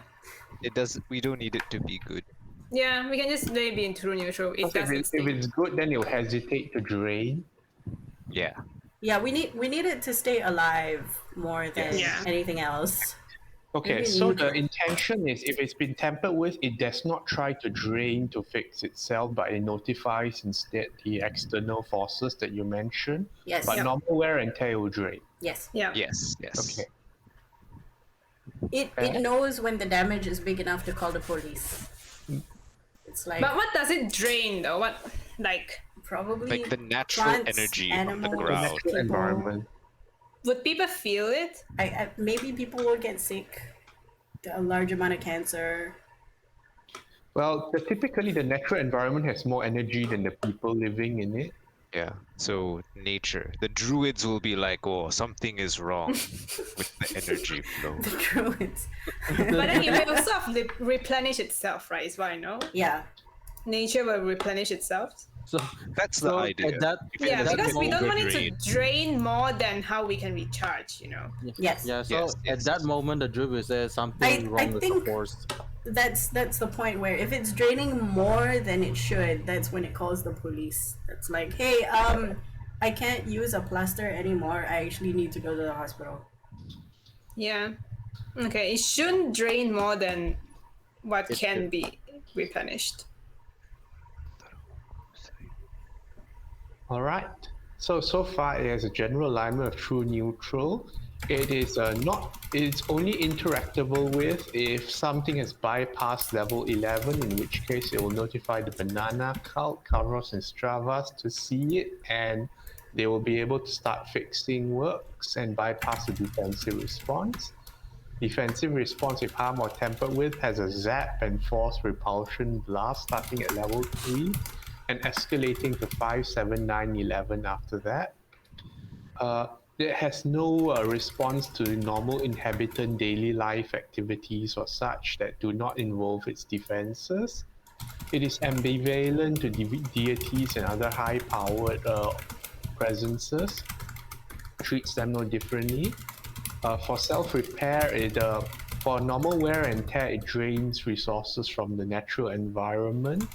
It does. We don't need it to be good. Yeah, we can just maybe in true neutral. It If, doesn't if stay. it's good, then it will hesitate to drain. Yeah. Yeah, we need it to stay alive more than Yeah. anything else. Okay, Maybe so the neutral. intention is if it's been tampered with, it does not try to drain to fix itself, but it notifies instead the external forces that you mentioned. Yes. But normal wear and tear will drain. Yes. Yeah. Yes. Okay. It knows when the damage is big enough to call the police. It's like But what does it drain though? What like probably Like the natural plants, energy of the animals, ground. Natural people. environment. would people feel it? Maybe people will get sick, a large amount of cancer. Well, typically the natural environment has more energy than the people living in it. Yeah. So nature. The druids will be like, oh, something is wrong with the energy flow. The druids. But then it will sort of replenish itself, right? Is what I know. Yeah. Nature will replenish itself. So That's the so idea. At that, If it Yeah, doesn't because we don't want it overdrain. to drain more than how we can recharge, you know. Yes. yeah. So Yes, at yes. that moment, the druid says something I wrong with the think- force. That's the point where if it's draining more than it should, that's when it calls the police. It's like, hey, I can't use a plaster anymore. I actually need to go to the hospital. Yeah. Okay, it shouldn't drain more than what It can should. be replenished. All right. So far it has a general alignment of true neutral. It is not. It's only interactable with if something has bypassed level 11, in which case it will notify the banana cult, Kavros, and Stravas to see it, and they will be able to start fixing works and bypass the defensive response. Defensive response, if harmed or tampered with, has a zap and force repulsion blast starting at level 3 and escalating to 5, 7, 9, 11 after that. It has no response to normal inhabitant daily life activities or such that do not involve its defenses. It is ambivalent to deities and other high-powered presences. Treats them no differently. For self-repair, for normal wear and tear, it drains resources from the natural environment.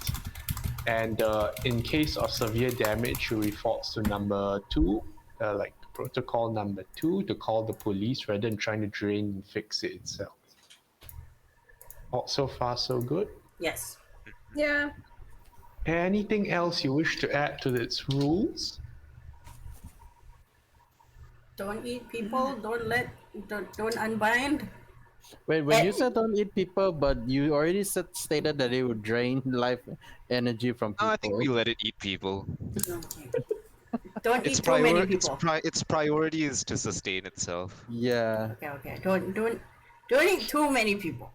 And in case of severe damage, it defaults to number 2, like protocol number 2 to call the police rather than trying to drain and fix it itself. So far, so good. Yes. Yeah. Anything else you wish to add to its rules? Don't eat people. Don't unbind. Wait, when you said don't eat people, but you already stated that it would drain life energy from people. No, I think we let it eat people. Okay. Don't Its eat too many its people. its priority is to sustain itself. Yeah. Okay. Don't eat too many people.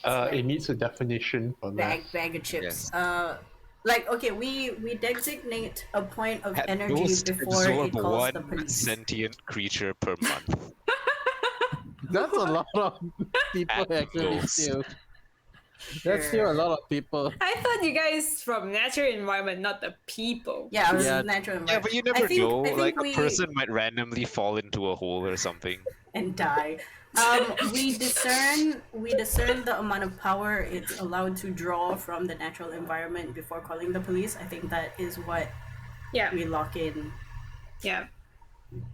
It needs a definition for that. Bag of chips. Yes. Like okay, we designate a point of At energy most, before it absorb calls one the police. sentient creature per month. That's a lot of people At actually most. still. That's still a lot of people. I thought you guys from natural environment, not the people. Yeah, it was Yeah. natural Yeah, environment. but you never know. I think Like we, a person might randomly fall into a hole or something. and die. We discern the amount of power it's allowed to draw from the natural environment before calling the police. I think that is what Yeah. we lock in Yeah.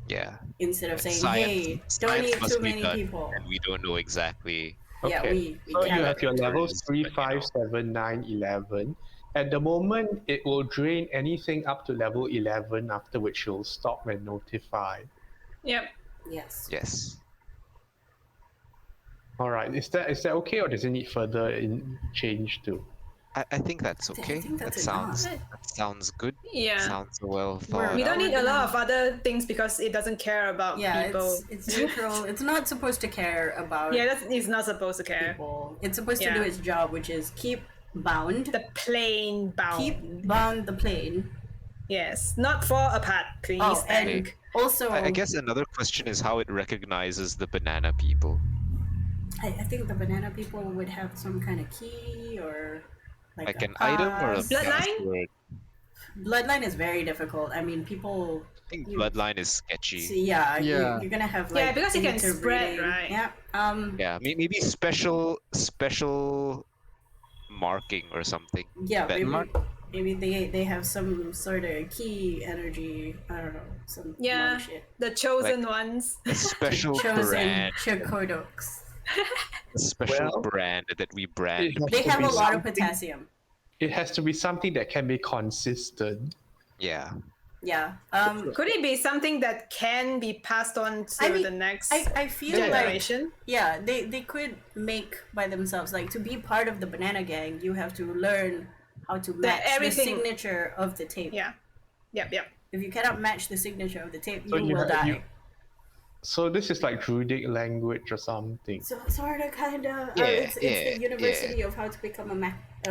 Yeah. instead of saying, Science- "Hey, don't science eat must too be many done, people." And we don't know exactly. Yeah, Okay. we So you cannot. have your levels Turns, 3, but, 5, 7, 9, 11. At the moment, it will drain anything up to level 11, after which you'll stop and notify. Yep. Yes. Yes. All right. Is that okay, or does it need further change too? I think that's I okay. think That that's sounds enough. that sounds good. Yeah. Sounds well thought We don't out. need a lot of other things because it doesn't care about Yeah, people. it's neutral. It's not supposed to care about Yeah, it's not supposed to care. people. It's supposed to do Yeah. its job, which is keep bound. The plane bound. Keep bound the plane. Yes, not fall apart, please. Oh, and Thank. also, I guess another question is how it recognizes the banana people. I think the banana people would have some kind of key or Like a an item or a pass. Bloodline? password. Bloodline is very difficult. I mean, people. I think You- bloodline is sketchy. Yeah, Yeah. You're gonna have Yeah, like because it can interbreeding. spread, right? Yeah. Yeah, maybe special marking or something. Yeah. That- Maybe they have some sort of key energy. I don't know. Some Yeah. shit. The chosen ones. A special Chosen brand, Chocodox. a special Well, brand that we brand. it has They to have be a lot of something- potassium. It has to be something that can be consistent. Yeah. Yeah. Could it be something that can be passed on to I mean, the next I feel like generation? yeah, they could make by themselves. Like to be part of the banana gang, you have to learn how to match the everything- signature of the tape. Yeah. Yep. If you cannot match the signature of the tape, So you you will have- die. you- So this is like Druidic language or something. So sort of, kind of. Yeah, It's yeah, the university of how to become a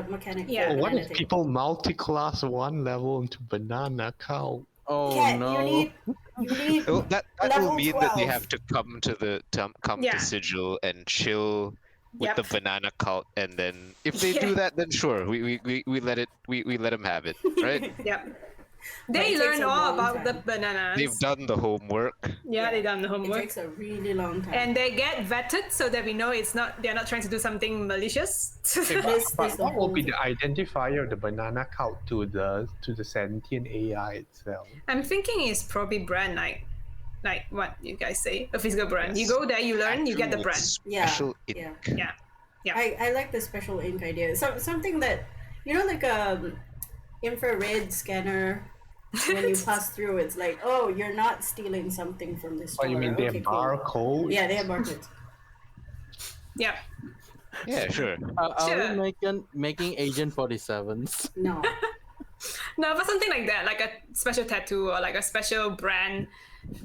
mechanic. Yeah. for Oh, what banana if tape. people multi-class one level into banana cow? Oh Yeah, no. you need Well, that will Level mean that they 12. have to come Yeah. to Sigil and chill with Yep. the banana cult, and then if they do Yeah. that, then sure, we let them have it, right? Yep. But They it takes learn a all long about time. the bananas. They've done the homework. Yeah, they done the It homework. takes a really long time. And they get vetted so that we know they're not trying to do something malicious. Okay, This but is the what will be whole- the identifier of the banana cow to the sentient AI itself? I'm thinking it's probably brand like what you guys say, a physical brand. You Yes. go there, you learn, you get the With brand. Yeah, Special ink. yeah. Yeah. I like the special ink idea. Something that like infrared scanner. When you pass through, it's like, oh, you're not stealing something from this store. Oh, you mean they Okay, have cool. barcode? Yeah, they have barcodes. Yeah. Yeah, sure. Are Sure. we making Agent 47s? No. No, but something like that, like a special tattoo or like a special brand,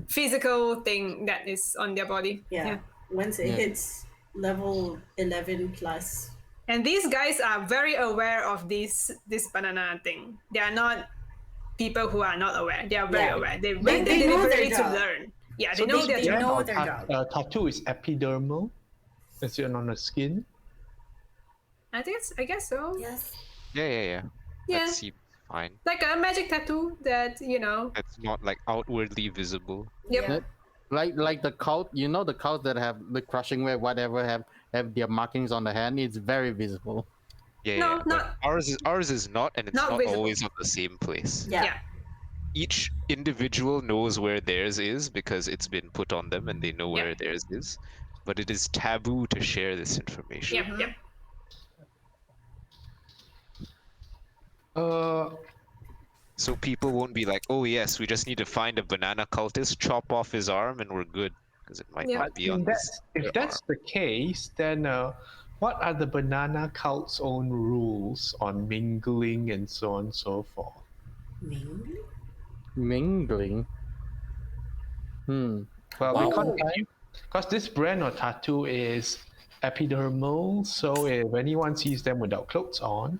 physical thing that is on their body. Yeah. Once it Yeah. hits level 11 plus. And these guys are very aware of this banana thing. They are not people who are not aware. They are very Yeah. aware. They They went there know their deliberately to job. learn. Yeah, So they know this their they job. know their job. Tattoo is epidermal. Is it on the skin? I guess so. Yes. Yeah. Yeah. That seems fine. Like a magic tattoo that, It's not like outwardly visible. Yep. Yeah. Like the cult, the cults that have the crushing wave, whatever, have their markings on the hand. It's very visible. Yeah, No, yeah. But not- ours is not, and it's not not visible. always on the same place. Yeah. Yeah. each individual knows where theirs is because it's been put on them and they know Yep. where theirs is. But it is taboo to share this information. Yep. Uh, So people won't be like, oh yes, we just need to find a banana cultist, chop off his arm, and we're good. Because it might Yeah. not be on this. if that's the case, then what are the banana cult's own rules on mingling and so on and so forth? Mingling? Mingling. Well, Oh. because this brand of tattoo is epidermal, so if anyone sees them without clothes on,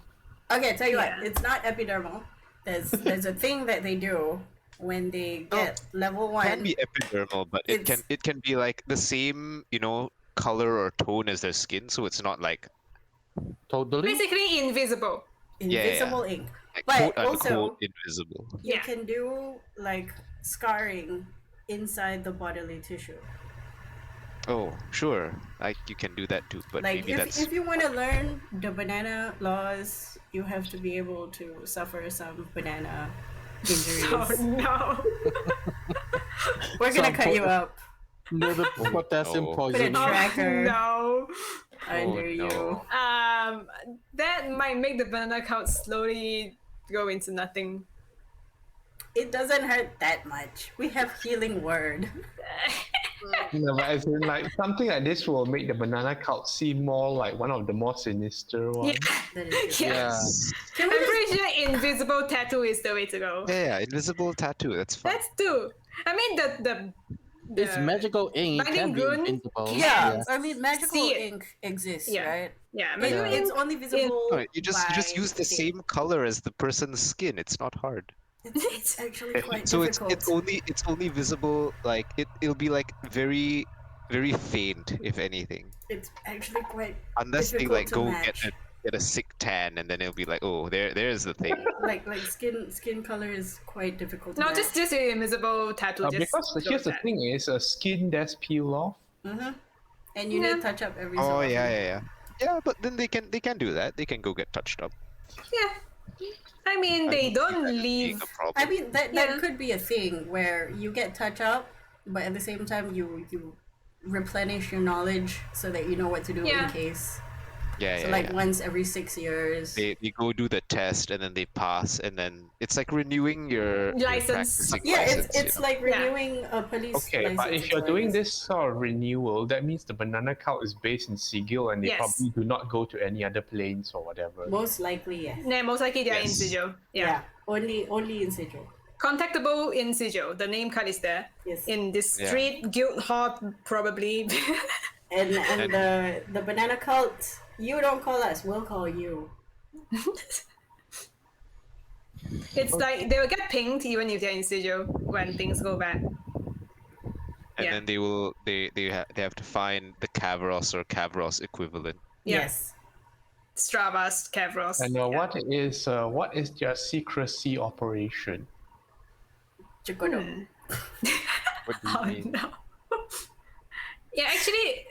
Okay, tell you Yeah. what, it's not epidermal. There's a thing that they do when they get level It 1. can be epidermal, but It's- it can be like the same, color or tone as their skin, so it's not like Totally. Basically invisible. invisible ink. like But quote also, unquote invisible. you Yeah. can do like scarring inside the bodily tissue. Oh, sure. You can do that too, but Like maybe that's if you want to learn the banana laws, you have to be able to suffer some banana injuries. Oh no. We're gonna Some cut you po- up Little potassium No. poisoning. Put it Tracker. No. under no. you. That might make the banana count slowly go into nothing. It doesn't hurt that much. We have healing word. no, but as in, like something like this will make the banana cult seem more like one of the more sinister ones. That is true. Yeah. Yeah. I'm pretty sure invisible tattoo is the way to go. Yeah, invisible tattoo. That's fine. That's two. I mean the It's magical ink. It Binding can be rune? invincible. Yeah, I mean magical See it. ink exists, Yeah. right? yeah, It- magical It's ink. only visible. No, you just by use the seeing. same color as the person's skin. It's not hard. It's actually quite So difficult. it's only visible like it'll be like very very faint if anything. It's actually quite Unless they difficult like to go match. get a sick tan and then it'll be like, oh, there's the thing. like skin color is quite difficult. To No, match. just the invisible tattoo. Just Because here's the thing is, skin does peel off. And you Yeah. need touch up every so Oh often. yeah. Yeah, but then they can do that. They can go get touched up. Yeah. I mean, they don't Being leave. a problem. I mean that Yeah. could be a thing where you get touch up, but at the same time you replenish your knowledge so that you know what to do Yeah. in case. Yeah, So yeah, like yeah. once every 6 years. They go do the test and then they pass and then it's like renewing your License. practicing Yeah, license, it's you know? like renewing a police Okay, license. but if is you're what it doing is. this sort of renewal, that means the banana cult is based in Sigil and they Yes. probably do not go to any other planes or whatever. Most likely, yes. Yeah, most likely they are in Yes. Sigil. Yeah. Yeah. Only in Sigil. Contactable in Sigil. The name card is there. Yes. In this Yeah. street, guild hall, probably. And the banana cult, you don't call us, we'll call you. It's like they will get pinged even if they're in Sigil when things go bad. And Yeah. then they have to find the Kavros or Kavros equivalent. Yeah. Yes. Stravas, Kavros. And yeah. what is their secrecy operation? Chocodo. What do you Oh mean? no. Yeah, actually,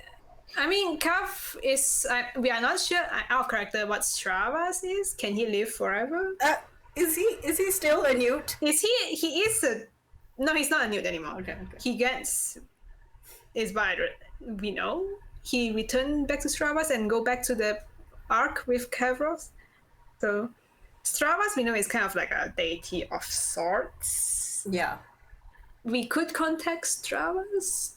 I mean, Kav is. We are not sure our character what Stravas is. Can he live forever? Is he still a newt? Is he? He is a. No, he's not a newt anymore. Okay. He gets. Is by we know he returned back to Stravas and go back to the Ark with Kavros. So Stravas we know is kind of like a deity of sorts. Yeah. We could contact Stravas.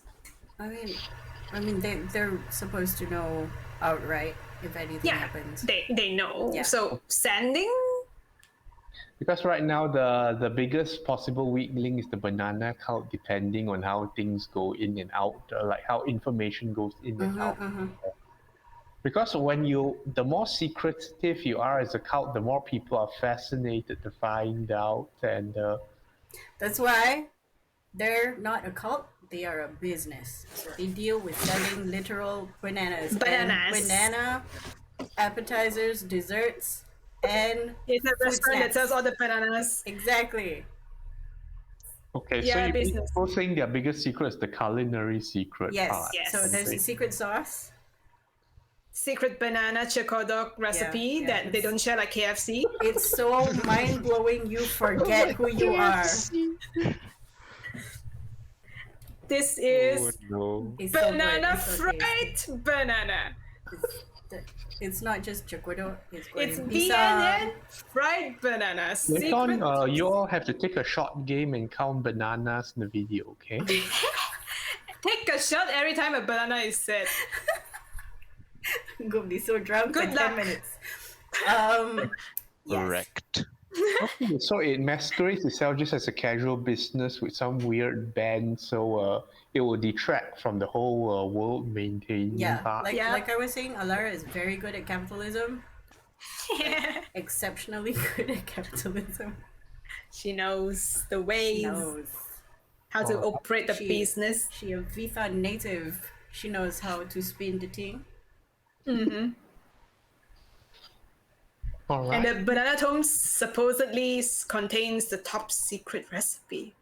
I mean they're supposed to know outright if anything Yeah, happens. they know. Yeah. So sending. Because right now the biggest possible weak link is the banana cult, depending on how things go in and out, like how information goes in and out. Because the more secretive you are as a cult, the more people are fascinated to find out. And That's why they're not a cult, they are a business. So they deal with selling literal bananas. Bananas. And banana appetizers, desserts, and It's a food restaurant that snacks. sells all the bananas. Exactly. okay, Yeah, so you're business. both saying their biggest secret is the culinary secret Yes. part. Yes. So there's a secret sauce. secret banana chocolate recipe that they don't share like KFC. It's so mind blowing. You forget who you are. This is no. It's so good, banana it's so fried tasty. banana. It's not just chocolate. It's It's goreng BNN fried banana. Later on, Secret. you all have to take a short game and count bananas in the video, okay? Take a shot every time a banana is said. I'm gonna be so drunk Good in luck. 10 minutes. Yes. Correct. Okay, so it masquerades itself just as a casual business with some weird band, so it will detract from the whole world maintaining Yeah, part. like I was saying, Alara is very good at capitalism. Exceptionally good at capitalism. She knows the ways, She knows. how to operate the She- business. She a Vita native. She knows how to spin the thing. All And right. the banana tome supposedly contains the top secret recipe.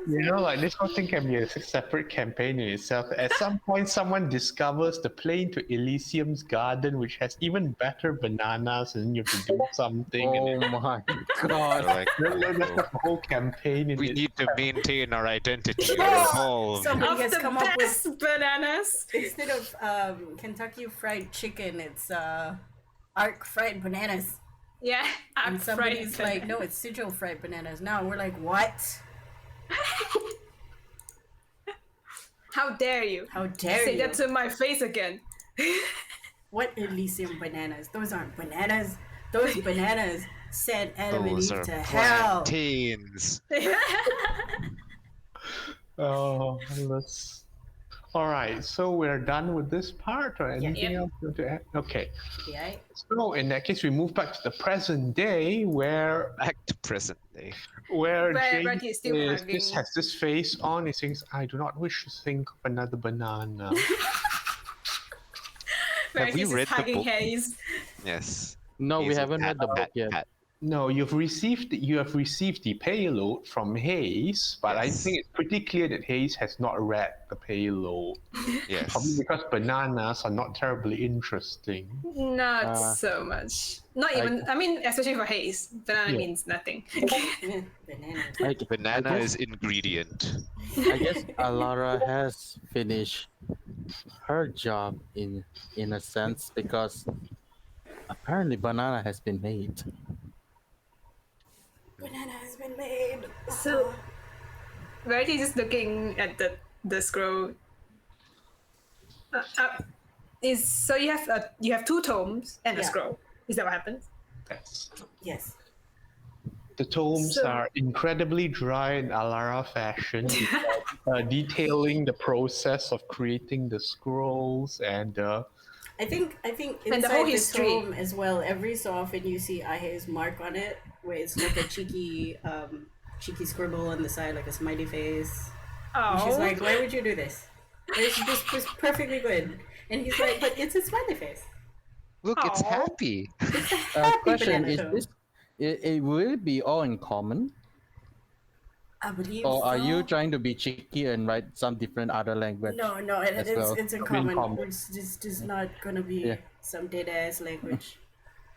You know, like this whole thing can be a separate campaign in itself. At some point, someone discovers the plane to Elysium's garden, which has even better bananas, and you have to do something. Oh And my They're god. like, that's the whole campaign. In we it. need to maintain our identity. Oh, Evolve. Somebody Of has the come up with, best bananas. instead of Kentucky Fried Chicken, it's Ark Fried Bananas. Yeah, And Ark somebody's fried like, no, it's Sigil Fried Bananas. Now we're like, what? How dare you? How dare Say you? that to my face again. What Elysium bananas? Those aren't bananas. Those bananas sent Adam and Those Eve are to hell. plantains. Oh, let's. All right, so we're done with this part, or anything Yep. else you want to add? Okay. Yeah. So in that case, we move back to the present day, where Back to present day. Where James he's still hugging. has this face on. He thinks, "I do not wish to think of another banana." Where Have we he's read the hugging book? Hayes. Yes. No, we Hazel, haven't read the book yet. pat. No, you have received the payload from Hayes, but I Yes. think it's pretty clear that Hayes has not read the payload. Probably Yes. because bananas are not terribly interesting. Not so much. Not even. I mean, especially for Hayes, banana Yeah. means nothing. Bananas. Banana I is ingredient. I guess Alara has finished her job in a sense because apparently banana has been made. Banana has been made. So, Verity's just looking at the scroll. So you have two tomes and a Yeah. scroll. Is that what happens? Yes. Yes. The tomes So- are incredibly dry in Alara fashion, detailing the process of creating the scrolls and I think And the inside whole the history. tome as well, every so often you see Ahe's mark on it, where it's like a cheeky scribble on the side, like a smiley face. And she's Oh, like, why would you do this? This was perfectly good. And he's like, but it's a smiley face. Look, it's Aw. happy. Question banana is tone. this? It will it be all in common, I believe or are you so. trying to be cheeky and write some different other language? No, as well? it's in In common. common. It's just not gonna be Yeah. some dead ass language.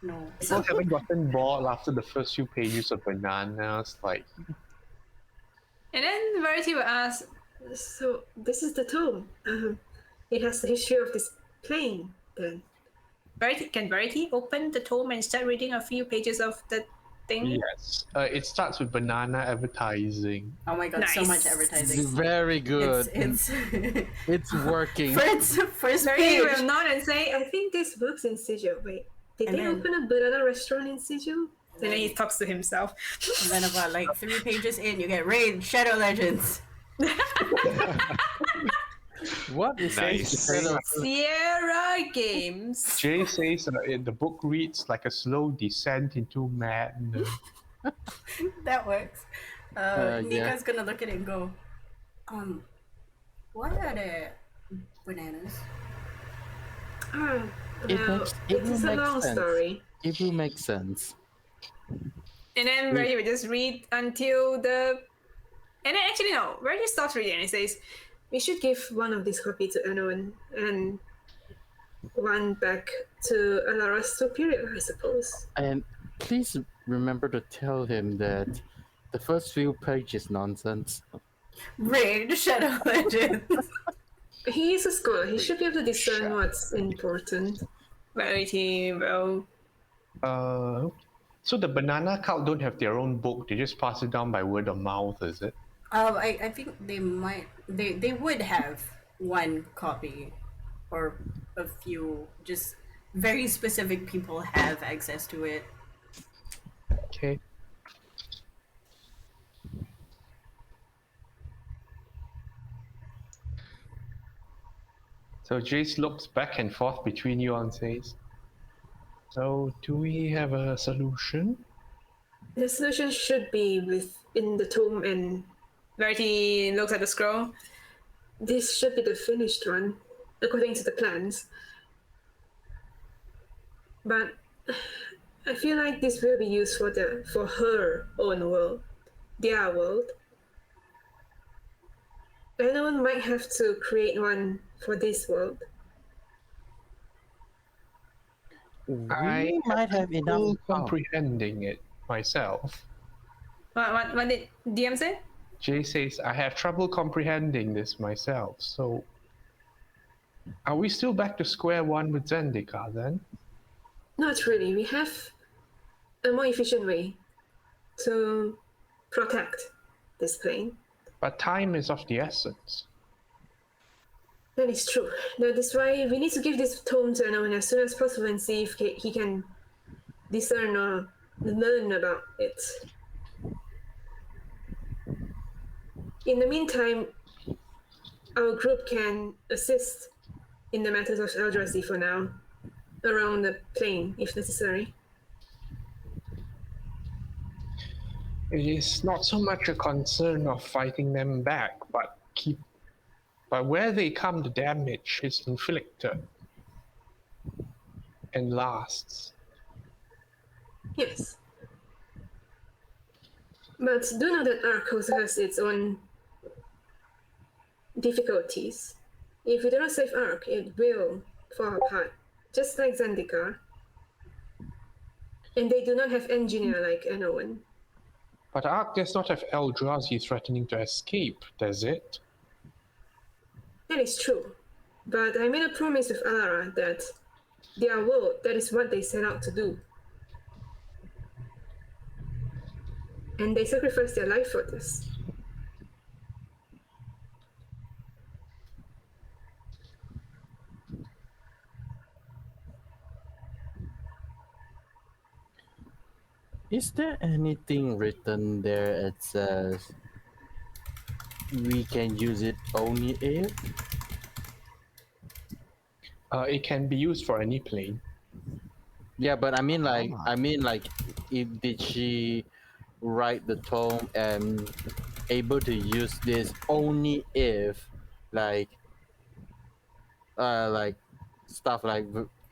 No. people haven't gotten bored after the first few pages of bananas. Like, and then Verity will ask, so this is the tome. It has the history of this plane. Then, can Verity open the tome and start reading a few pages of the thing? yes, it starts with banana advertising. Oh my god, so much Nice. advertising. Very good. It's It's working. first Verity page. will nod and say, I think this works in Sigil. Wait, did And they then- open a banana restaurant in Sigil? And then he talks to himself. And then about like 3 pages in, you get Raid Shadow Legends. What is Nice. Sierra Games. Jay says that the book reads like a slow descent into madness. That works. Yeah. Nika's gonna look at it and go, why are there bananas? It makes- it it's will a make long sense. story. It will make sense. And then Verity will just read until the. And then actually, no, Verity stops reading and he says, we should give one of these copies to anyone. And one back to Alara's superior, I suppose. And please remember to tell him that the first few pages nonsense. Raid Shadow Legends. He is a scholar. He should be able to discern Shadow. what's important. Verity, well, So the banana cult don't have their own book. They just pass it down by word of mouth, is it? I think they would have one copy, or a few. Just very specific people have access to it. Okay. So Jace looks back and forth between you and says, "So do we have a solution?" the solution should be within the tomb, and Verity looks at the scroll. This should be the finished one, according to the plans. But I feel like this will be used for her own world, their world. Anyone might have to create one for this world. We might have enough. Trouble comprehending it myself. What did DM say? Jay says, "I have trouble comprehending this myself. So, are we still back to square one with Zendikar then?" Not really. We have a more efficient way to protect this plane. But time is of the essence. That is true. That is why we need to give this tome to anyone as soon as possible and see if he can discern or learn about it. In the meantime, our group can assist in the matters of Eldrazi for now, around the plane if necessary. It is not so much a concern of fighting them back, but where they come, the damage is inflicted and lasts. Yes. But do know that Ark also has its own difficulties. If we do not save Ark, it will fall apart, just like Zendikar. And they do not have engineer like anyone. But Ark does not have Eldrazi threatening to escape, does it? That is true. But I made a promise with Alara that their world, that is what they set out to do. And they sacrificed their life for this. Is there anything written there that says we can use it only if? It can be used for any plane. Yeah, but I mean like, if did she write the tome and able to use this only if, like stuff like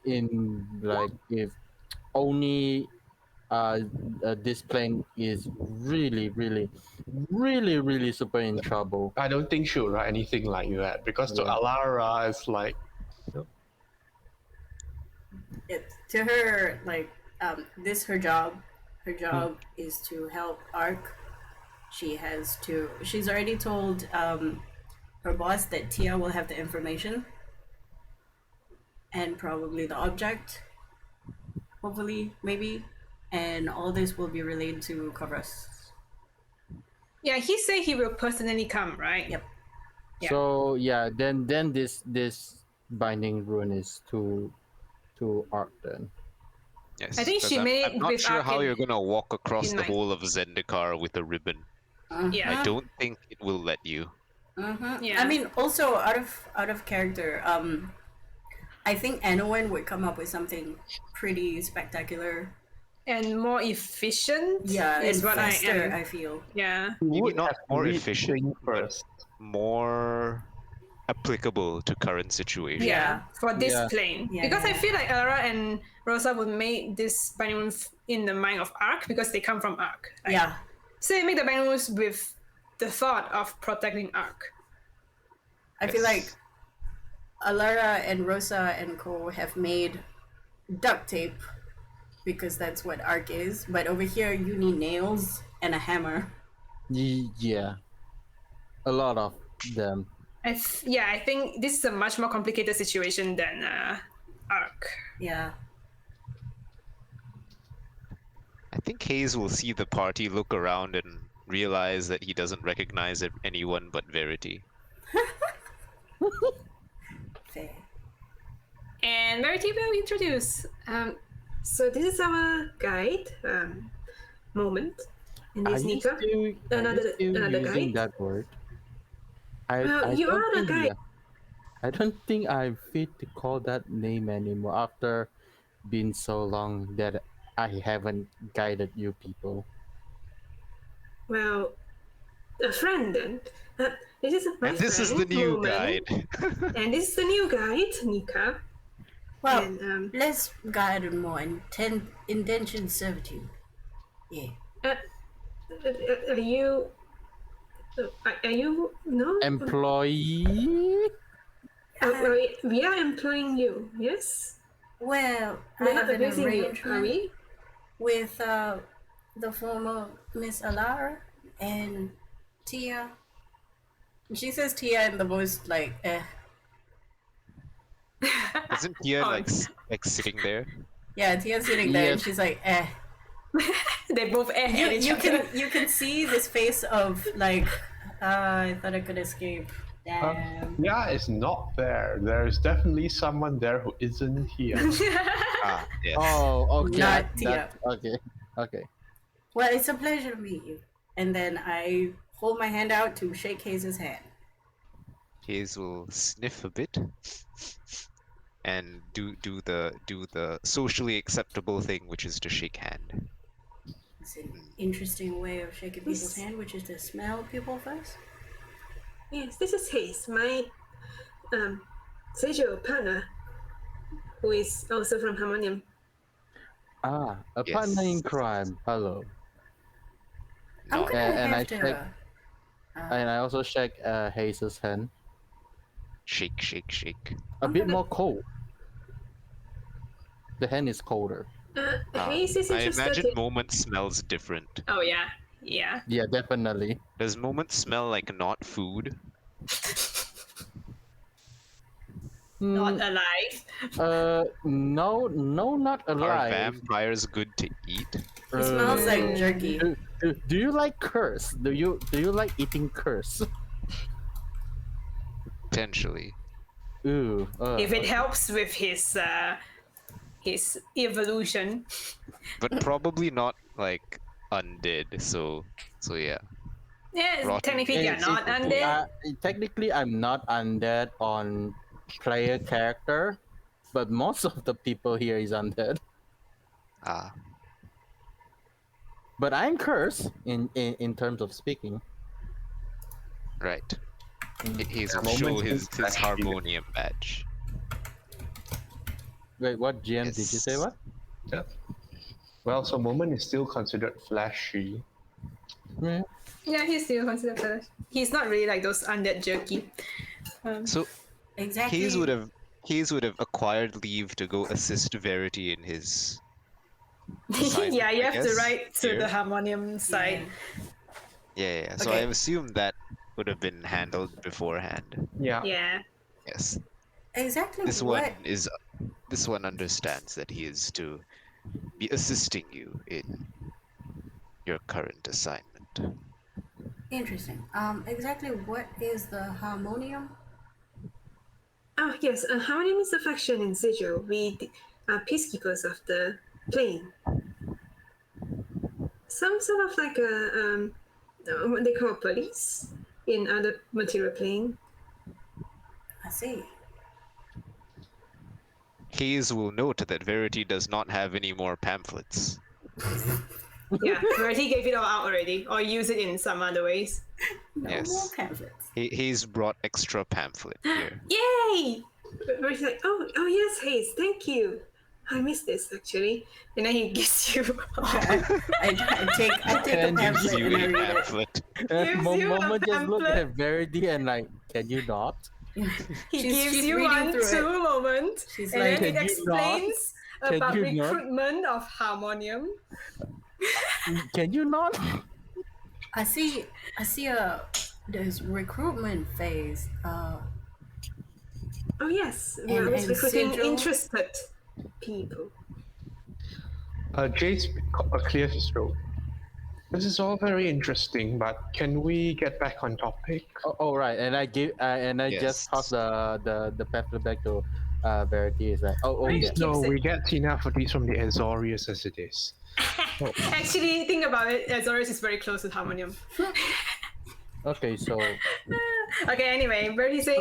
in like if only this plane is really super in trouble. I don't think she'll write anything like that because to Yeah. Alara, it's like, To her, like, this her job. Her job is to help Ark. She's already told her boss that Tia will have the information and probably the object, hopefully, maybe, and all this will be relayed to Kavras. Yeah, he said he will personally come, right? Yep. Yeah. So yeah, then this binding rune is to Ark then. Yes, I think 'cause she made I'm not with sure how Ark in- you're gonna walk across in the mind. whole of Zendikar with a ribbon. Yeah. I don't think it will let you. Yeah. I mean, also out of character. I think anyone would come up with something pretty spectacular. And more efficient. Yeah, is and what faster, I I am. feel. Yeah. Maybe would not have to more read efficient, things but first. more applicable to current situation. Yeah, for this Yeah. plane. Yeah, because I yeah. feel like Alara and Rosa would make this binding rune in the mind of Ark because they come from Ark. Right? Yeah, So they make the binding runes with the thought of protecting Ark. I feel like Yes. Alara and Rosa and co have made duct tape because that's what Ark is. But over here, you need nails and a hammer. Yeah, a lot of them. I think this is a much more complicated situation than Ark. Yeah. I think Hayes will see the party look around and realize that he doesn't recognize anyone but Verity. Fair. And Verity will introduce. So this is our guide, Moment. And Are this you Nika. still, Another using guide. that word? Well, you don't are the think guide. I don't think I'm fit to call that name anymore after been so long that I haven't guided you people. Well, a friend then. This is my And this is friend, the new Moment. guide. And this is the new guide, Nika. Well, And let's guide him more indentured servitude. Yeah. are you? Are you no? Employee? We are employing you. Yes. Well, I We're have not an abusing you, are arrangement we? with the former Miss Alara and Tia. She says Tia in the most like Isn't Tia Oh. like sitting there? Yeah, Tia's sitting there and Yes. she's like They both at each You other. can see this face of like I thought I could escape. Damn. Yeah, it's not there. There's definitely someone there who isn't here. Ah, yes. Oh, okay. Not Tia. Okay. Well, it's a pleasure to meet you. And then I hold my hand out to shake Hayes' hand. Hayes will sniff a bit and do the socially acceptable thing, which is to shake hand. It's an interesting way of shaking people's hand, which is to smell people first. Yes, this is Hayes, my Sigil partner, who is also from Harmonium. A Yes. partner in crime. Hello. I'm Not- gonna and I have to. check- And I also shake Hayes' hand. Shake, shake, shake. A bit more cold. The hand is colder. Hayes is I interested imagine in... Moment smells different. Oh, yeah. Yeah. Yeah, definitely. Does Moment smell like not food? Not alive. No, not Are alive. vampires good to eat? It smells like jerky. Do you like curse? Do you like eating curse? Potentially. Ooh. If it helps with his evolution. But probably not like undead, so yeah. Yeah, Rotten technically they're meat. not undead. Technically, I'm not undead on player character, but most of the people here is undead. Ah. But I'm cursed in terms of speaking. Right. He's Moment show is his flashy. harmonium badge. Wait, what GM did you say? Yes. What? Yeah. Well, so Moment is still considered flashy. Yeah. Yeah, he's still considered flesh. He's not really like those undead jerky. So Exactly. Hayes would have acquired leave to go assist Verity in his assignment, Yeah, you I have to guess, write to here. the harmonium side. Yeah. So Okay. I assume that would have been handled beforehand. Yeah. Yeah. Yes. Exactly This what one understands that he is to be assisting you in your current assignment. interesting. Exactly what is the harmonium? Oh, yes. Harmonium is a faction in Sigil. We are peacekeepers of the plane. Some sort of like a what they call police in other material plane. I see. Hayes will note that Verity does not have any more pamphlets. Yeah, Verity gave it all out already, or use it in some other ways. No Yes. more pamphlets. Hayes brought extra pamphlet here. Yay! Verty's like, oh yes, Hayes, thank you. I missed this actually. And then he gives you. I take a And Gives pamphlet you and I a read it. pamphlet. Gives you a Moment just look pamphlet. at Verity and like, can you not? He She's- gives she's you reading one through it. two moment, She's and like, then it "Can you not? explains Can about you not?" recruitment of harmonium. Can you not? I see there's recruitment phase. Oh yes, we And- are always and recruiting Sigil? interested people. Jace clears his throat. This is all very interesting, but can we get back on topic? Oh, right. And I give just Yes. toss the pamphlet back to Verity. Is like, oh, Right. okay. Keeps No, it. we get enough of these from the Azorius as it is. Actually, think about it. Azorius is very close with harmonium. Okay, so Okay, anyway, Birdie say,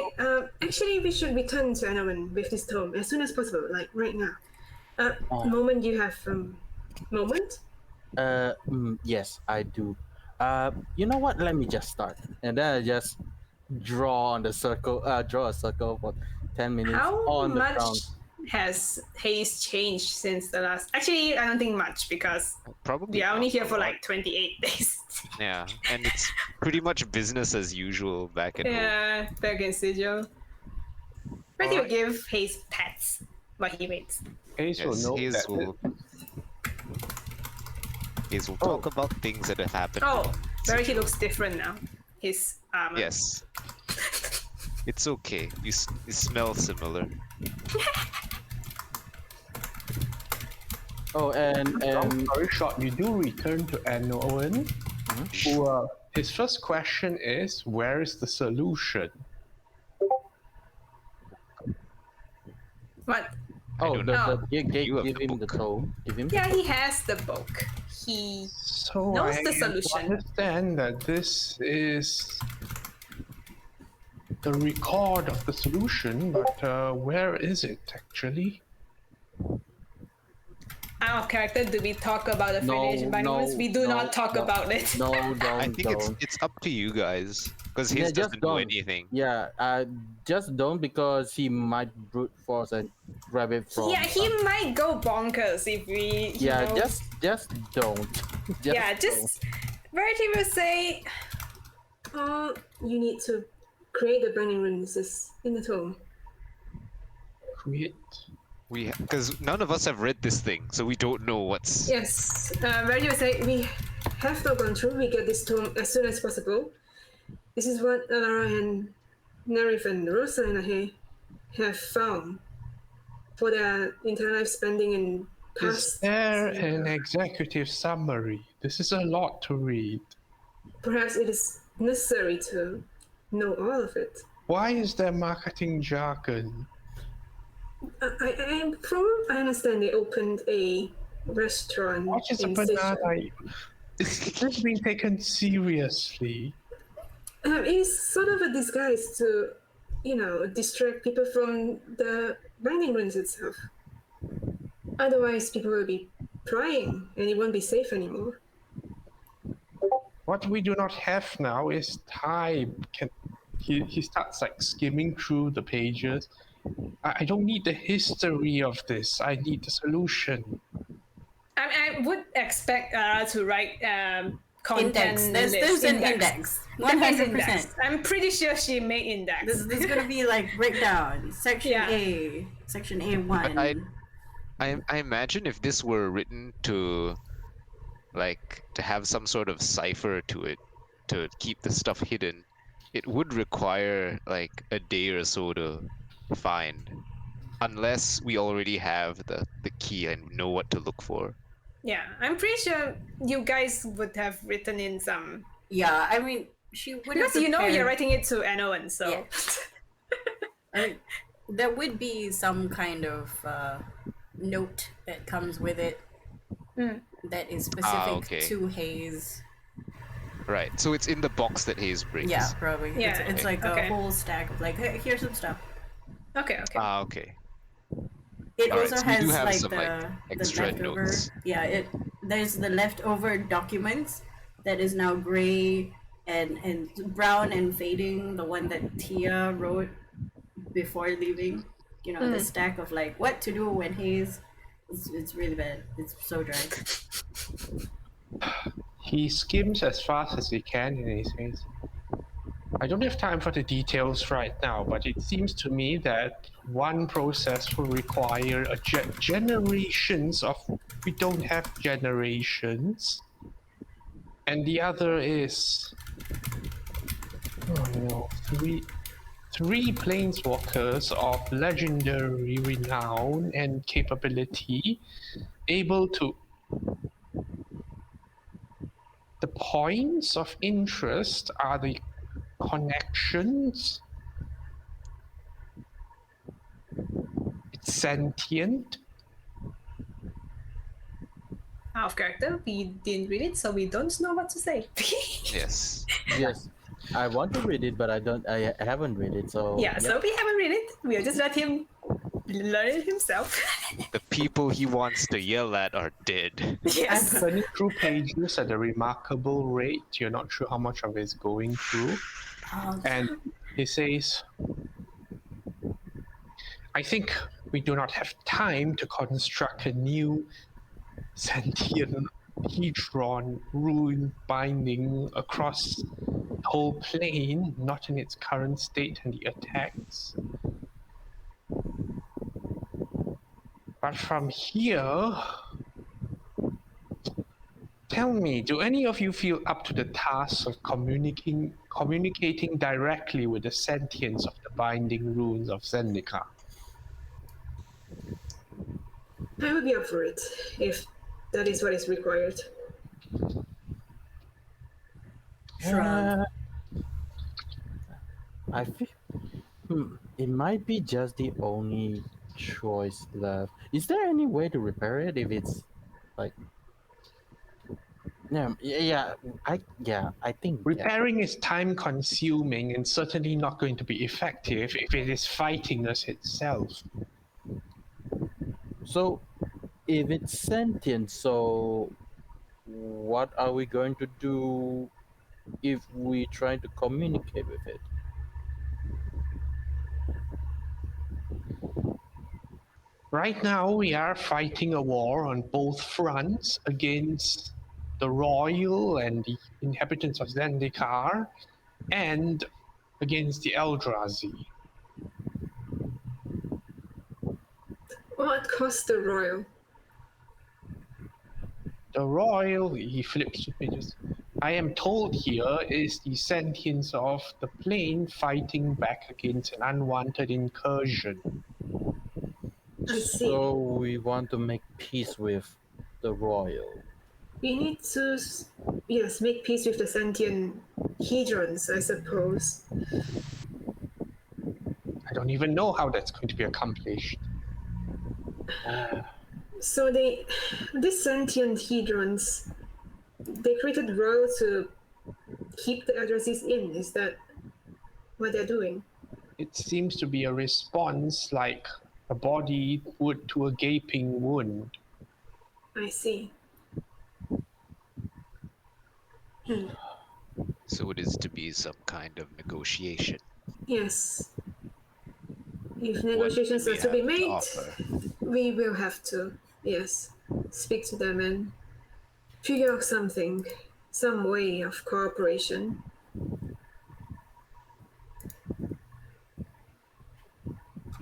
actually, we should return to Anowan with this tome as soon as possible, like right now. Moment you have, moment? yes, I do. You know what? Let me just start, and then I just draw a circle for 10 minutes How on the much ground. has Haze changed since the last? Actually, I don't think much because Probably we are only not here a for lot. like 28 days. Yeah, and it's pretty much business as usual back at home. Yeah, back in Sigil. Birdie will Alright. give Haze pets while he waits. Ace will Yes, note Hayes that will talk about things that have happened. Oh, in Birdie Sigil. looks different now. His armor. Yes. It's okay. You smell similar. Oh, and long story short, you do return to Anowan. Who, his first question is, where is the solution? What? oh, don't the know. You have give the him the book. tome. Give him. Yeah, he has the book. He So knows I the solution. understand that this is the record of the solution, but where is it actually? Out of character, do we talk about the No, Federation bindings? We do no, not talk no. about it. No, I don't, think don't. it's up to you guys because Yeah, he just doesn't know don't. anything. Yeah, just don't because he might brute force and grab it from. Yeah, he might go bonkers if we. You Yeah, know, just don't. yeah, just. Verity will say, you need to create the burning runes in the tome. Create. Because none of us have read this thing, so we don't know what's. Yes, Verity will say, we have not gone through. We get this tome as soon as possible. This is what Alara and Nerif and Rosa and I have found for their entire life spending in Is past. there an executive summary? This is a lot to read. Perhaps it is necessary to know all of it. Why is there marketing jargon? I understand they opened a restaurant What is a in banana? Sigil. Is this being taken seriously? It is sort of a disguise to, distract people from the binding runes itself. Otherwise, people will be prying, and it won't be safe anymore. What we do not have now is time. He starts like skimming through the pages. I don't need the history of this. I need the solution. I would expect to write content Index. There's list. an index. There is 100%. index. I'm pretty sure she made index. This is gonna be like breakdown. Section Yeah. A, section A1. But I imagine if this were written to have some sort of cipher to it to keep the stuff hidden, it would require like a day or so to find, unless we already have the key and know what to look for. Yeah, I'm pretty sure you guys would have written in some Yeah, I mean, she would have because you're prepared- writing it to Anowan, so Yeah. I mean, there would be some kind of note that comes with it that is specific okay. to Hayes. Right. So it's in the box that Hayes brings. Yeah, probably. Yeah, It's like okay. a whole stack of like, hey, here's some stuff. okay. Okay. It Alright, also so we has do have like some, the extra leftover. notes. Yeah, there's the leftover documents that is now gray and brown and fading. The one that Tia wrote before leaving. The stack of like what to do when Hayes. It's really bad. It's so dry. He skims as fast as he can and he says, I don't have time for the details right now, but it seems to me that one process will require generations of. We don't have generations, and the other is three planeswalkers of legendary renown and capability, able to. The points of interest are the connections. It's sentient. Out of character, we didn't read it, so we don't know what to say. Yes. Yes, I want to read it, but I don't. I haven't read it, so Yeah, so we haven't read it. We'll just let him learn it himself. The people he wants to yell at are dead. I'm Yes. turning through pages at a remarkable rate. You're not sure how much of it is going through. And he says, I think we do not have time to construct a new sentient Hedron rune binding across the whole plane, not in its current state and the attacks. But from here, tell me, do any of you feel up to the task of communicating directly with the sentience of the binding runes of Zendikar? I would be up for it if that is what is required. Shrug. I feel it might be just the only choice left. Is there any way to repair it if it's like? Yeah, I think Repairing is time consuming and certainly not going to be effective if it is fighting us itself. So, if it's sentient, so what are we going to do if we try to communicate with it? Right now, we are fighting a war on both fronts against the royal and the inhabitants of Zendikar, and against the Eldrazi. What cost the royal? The royal, he flips to pages. I am told here is the sentience of the plane fighting back against an unwanted incursion. I see. So we want to make peace with the royal. We need to, yes, make peace with the sentient hedrons, I suppose. I don't even know how that's going to be accomplished. So these sentient hedrons, they created royal to keep the addresses in. Is that what they're doing? It seems to be a response like a body would to a gaping wound. I see. So it is to be some kind of negotiation. Yes. If What negotiations do are we to be have made, offer? we will have to, yes, speak to them and figure out something, some way of cooperation.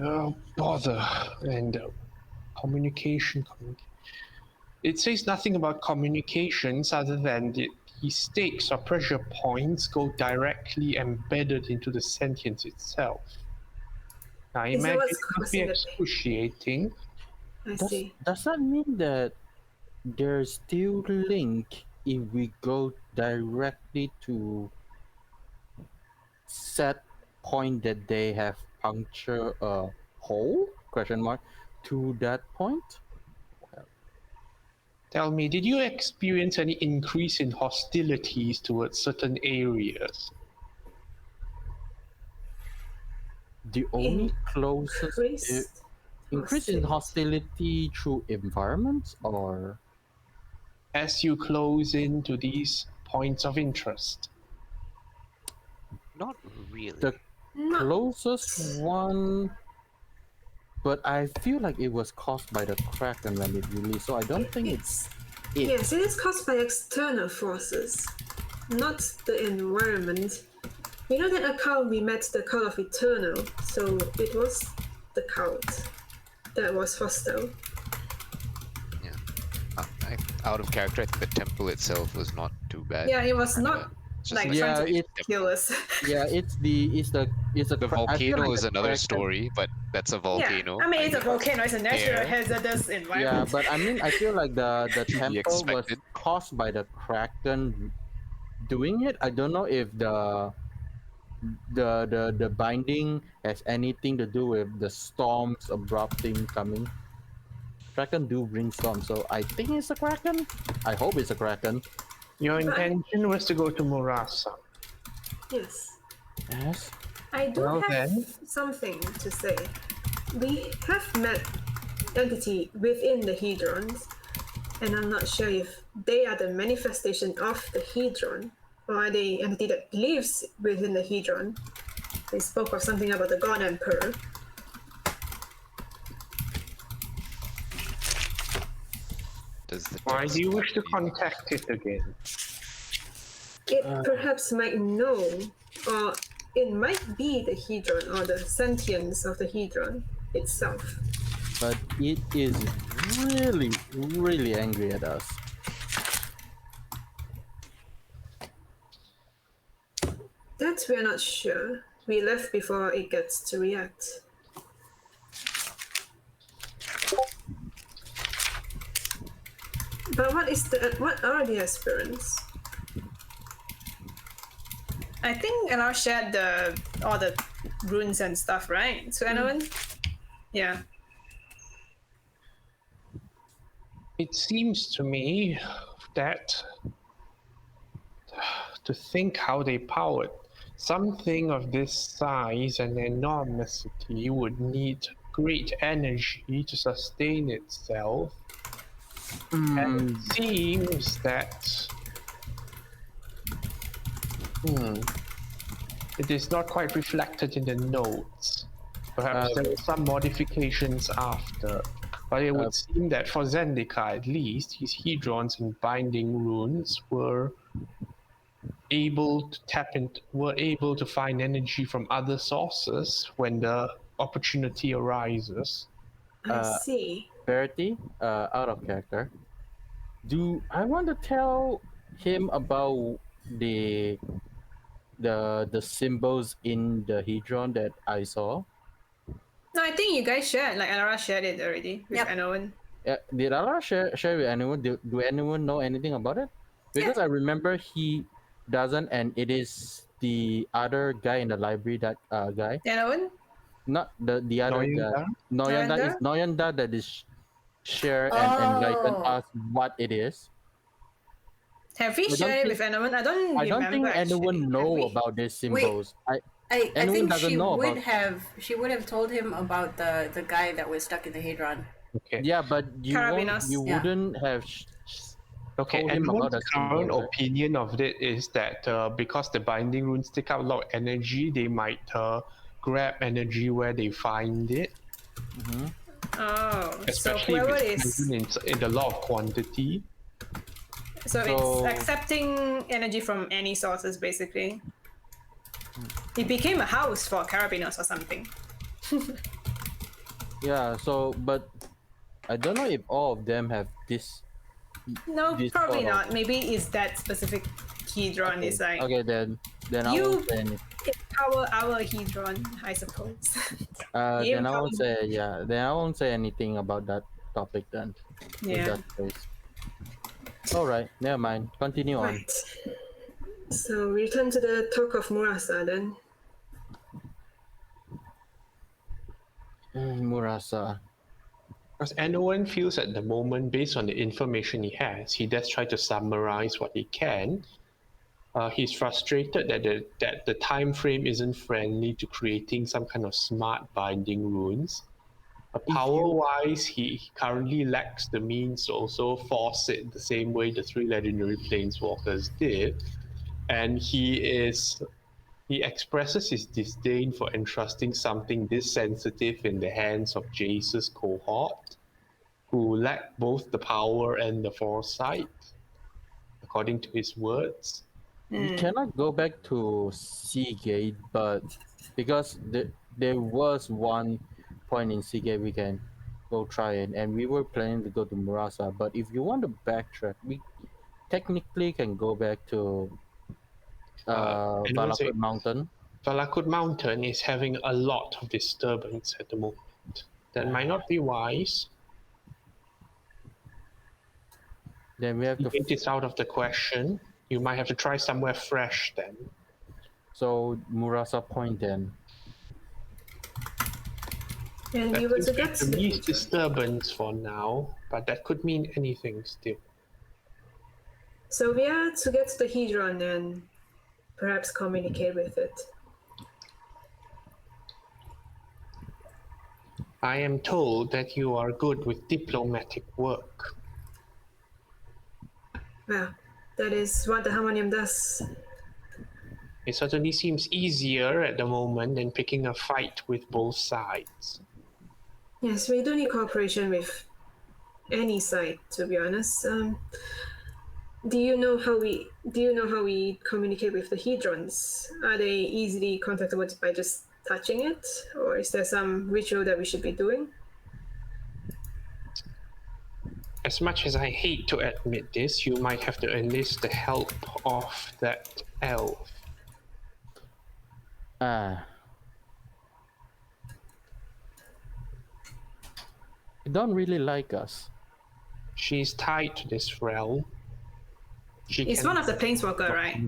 Oh, bother. And communication. It says nothing about communications other than the stakes or pressure points go directly embedded into the sentience itself. Now, I Is that imagine what's it must be causing it? excruciating. I see. Does that mean that there's still link if we go directly to set point that they have puncture a hole question mark to that point? Tell me, did you experience any increase in hostilities towards certain areas? The only closest increase in hostility through environments, or As you close into these points of interest? Not really. the closest one, but I feel like it was caused by the Kraken when it released, so I don't think it's it. Yes, it is caused by external forces, not the environment. We know that account we met the cult of Eternal, so it was the cult that was hostile. Out of character, I think the temple itself was not too bad. Yeah, it was not It's just like like trying to Yeah, kill us. Yeah, it's the the I feel volcano like is the another Kraken- story, but that's a volcano. Yeah, I mean it's a guess. volcano. It's a natural Air. hazardous Yeah, environment. but I mean, I feel like the To be temple was expected. caused by the Kraken doing it. I don't know if the binding has anything to do with the storms erupting coming. Kraken do bring storms, so I think it's a Kraken. I hope it's a Kraken. Your intention was to go to Murasa. Yes. Yes. I do Well, have then. something to say. We have met entity within the Hedrons, and I'm not sure if they are the manifestation of the Hedron, or are they entity that lives within the Hedron. They spoke of something about the God Emperor. Does the Why text do you wish to have any- contact it again? It perhaps might know, or it might be the Hedron, or the sentience of the Hedron itself. But it is really, really angry at us. That we're not sure. We left before it gets to react. But what are the aspirants? I think Elar shared all the runes and stuff, right? So anyone? Yeah. It seems to me that to think how they powered something of this size and enormity would need great energy to sustain itself. And it seems that it is not quite reflected in the notes. Perhaps there were some modifications after. But it would seem that for Zendika at least, his Hedrons and binding runes were able to find energy from other sources when the opportunity arises. I see. Verity, out of character. Do I want to tell him about the symbols in the Hedron that I saw? No, I think you guys shared. Like Elara shared it already with Yep. anyone. Did Allah share with anyone? Do anyone know anything about it? Because I remember he doesn't, and it is the other guy in the library, that guy, Anyone? not the other guy. Noyanda? Noyanda is Noyanda that is share and enlighten Oh. us what it is. Have we I don't shared it think- with anyone? I don't I don't think remember anyone actually. know we? about these symbols. I Anyone think doesn't she know would about- have told him about the guy that was stuck in the Hadron. Okay. Yeah, but Carabinas. you Yeah. wouldn't have Okay, told him everyone's about the current symbol, right? opinion of it is that because the binding runes take out a lot of energy, they might grab energy where they find it, Oh, so especially whoever if it's is, present in a lot of quantity. so So- it's accepting energy from any sources basically. It became a house for Carabinos or something. Yeah, so but I don't know if all of them have this. No, This probably sort of- not. Maybe it's that specific Hedron is like Okay, then I You- won't say anything. our Hedron, I suppose. Then I won't Income. say Then I won't say anything about that topic then. In Yeah. that case. All right, never mind. Continue on. Right. So we return to the talk of Murasa then. Murasa. Because anyone feels at the moment, based on the information he has, he does try to summarize what he can. He's frustrated that the time frame isn't friendly to creating some kind of smart binding runes. Power-wise, he currently lacks the means to also force it the same way the three legendary planeswalkers did, and he expresses his disdain for entrusting something this sensitive in the hands of Jace's cohort, who lack both the power and the foresight, according to his words. We cannot go back to Seagate, but because there was one point in Seagate we can go try it, and we were planning to go to Murasa. But if you want to backtrack, we technically can go back to And once Valakut Mountain. Valakut Mountain is having a lot of disturbance at the moment. That might not be wise. Then we have to. It is out of the question. You might have to try somewhere fresh then. So Murasa Point then. And That we were seems to to get be to the the least Hedron. disturbance for now, but that could mean anything still. So we are to get to the Hedron and perhaps communicate with it. I am told that you are good with diplomatic work. Well, that is what the harmonium does. It certainly seems easier at the moment than picking a fight with both sides. Yes, we do need cooperation with any side, to be honest. Do you know how we communicate with the Hedrons? Are they easily contactable by just touching it, or is there some ritual that we should be doing? As much as I hate to admit this, you might have to enlist the help of that elf. They don't really like us. She's tied to this realm. It's one of the planeswalker, right?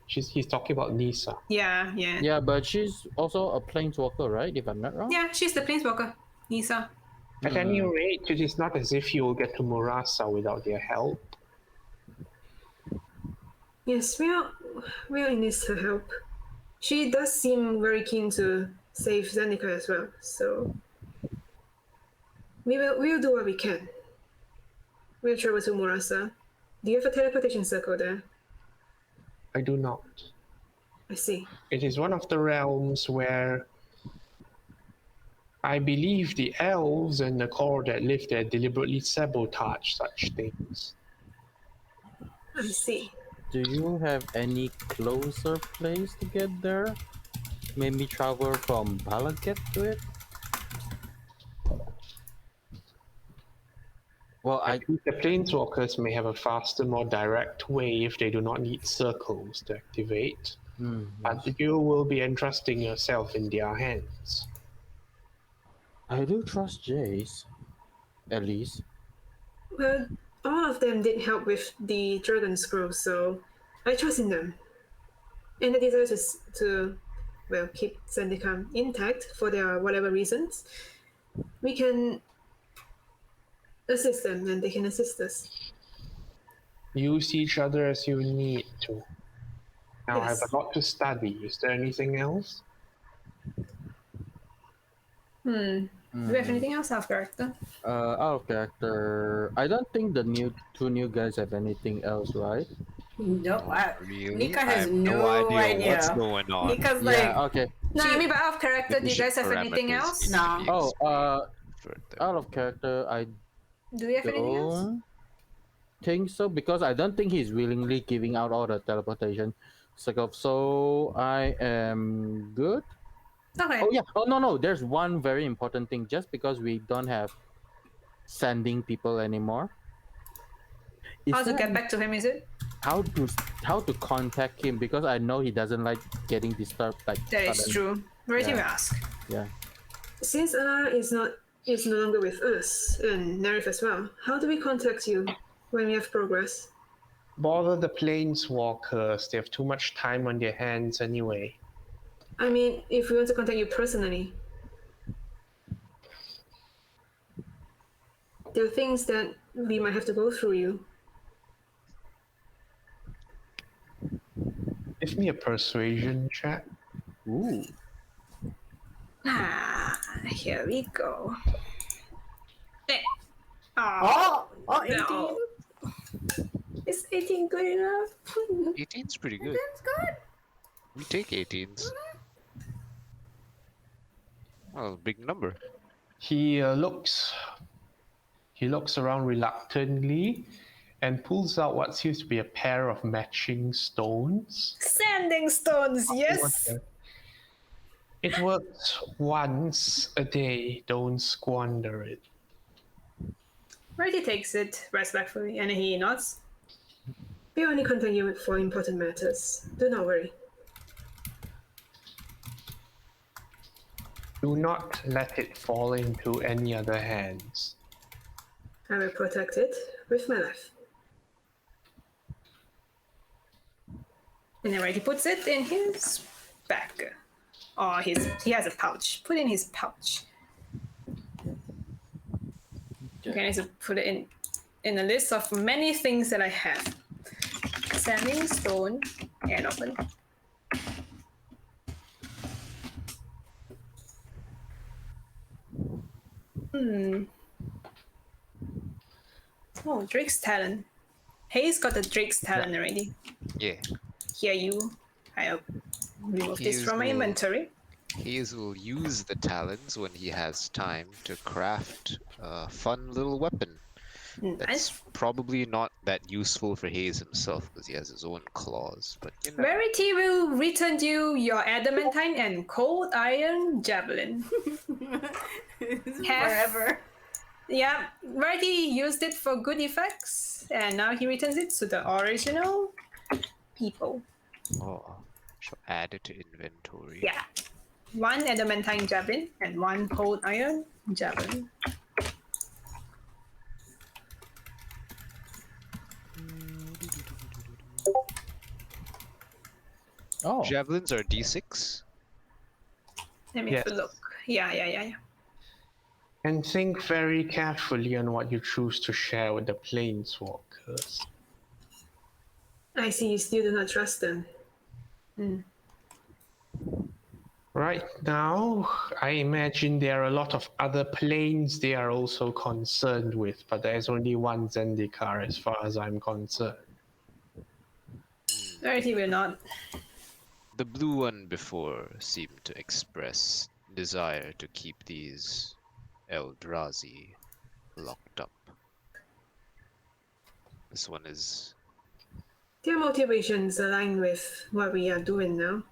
He's talking about Nisa. Yeah. Yeah, but she's also a planeswalker, right? If I'm not wrong. Yeah, she's the planeswalker, Nisa. At any rate, it is not as if you will get to Murasa without their help. Yes, we'll enlist her help. She does seem very keen to save Zendika as well, so we'll do what we can. We'll travel to Murasa. Do you have a teleportation circle there? I do not. I see. It is one of the realms where I believe the elves and the core that live there deliberately sabotage such things. I see. Do you have any closer place to get there? Maybe travel from Balaget to it? Well, I think the planeswalkers may have a faster, more direct way if they do not need circles to activate. But you will be entrusting yourself in their hands. I do trust Jace, at least. Well, all of them did help with the Dragon Scroll, so I trust in them. And the desire to keep Zendikam intact for their whatever reasons. We can assist them and they can assist us. Use each other as you need to. Now I have Yes. a lot to study. Is there anything else? Do we have anything else out of character? Out of character, I don't think the two new guys have anything else, right? No, Really? Nika I has have no idea what's going on. Nika's Yeah, like, okay. No, I mean, but out of character, do you Mission guys have anything parameters else? need to No. be Oh, further. out of character, I Do we have anything else? don't think so, because I don't think he's willingly giving out all the teleportation stuff. So I am good. Okay. Oh yeah. Oh no, there's one very important thing. Just because we don't have sending people anymore, is How to there get back to him, is it? how to contact him, because I know he doesn't like getting disturbed like That is sudden. true. Very Yeah. to ask. Yeah. Since Anna is no longer with us, and Nerif as well, how do we contact you when we have progress? Bother the planeswalkers. They have too much time on their hands anyway. I mean, if we want to contact you personally, there are things that we might have to go through you. Give me a persuasion check. Ooh. Here we go. oh, 18. No. Is 18 good enough? 18's pretty good. That's good. We take 18s. Well, big number. He looks around reluctantly, and pulls out what seems to be a pair of matching stones. Sanding stones, yes. It works once a day. Don't squander it. Rarity takes it respectfully and he nods. We only contact you for important matters. Do not worry. Do not let it fall into any other hands. I will protect it with my life. And then Rarity puts it in his bag. Or he has a pouch. Put in his pouch. Okay, I need to put it in a list of many things that I have. Sanding stone and open. Oh, Drake's talent. Hayes got the Drake's talent already. Yeah. Here you. I'll remove this Hayes from my will- inventory. Hayes will use the talons when he has time to craft a fun little weapon. That's Nice. probably not that useful for Hayes himself because he has his own claws, but you know. Rarity will return you your adamantine and cold iron javelin. Forever. Yeah, Rarity used it for good effects, and now he returns it to the original people. Oh, shall add it to inventory. Yeah. One adamantine javelin and one cold iron javelin. Oh, Javelins are D6. Let me have a Yes. look. Yeah. And think very carefully on what you choose to share with the planeswalkers. I see you still do not trust them. Right now, I imagine there are a lot of other planes they are also concerned with, but there's only one Zendikar as far as I'm concerned. Rarity will not. The blue one before seemed to express desire to keep these Eldrazi locked up. This one is Their motivations align with what we are doing now.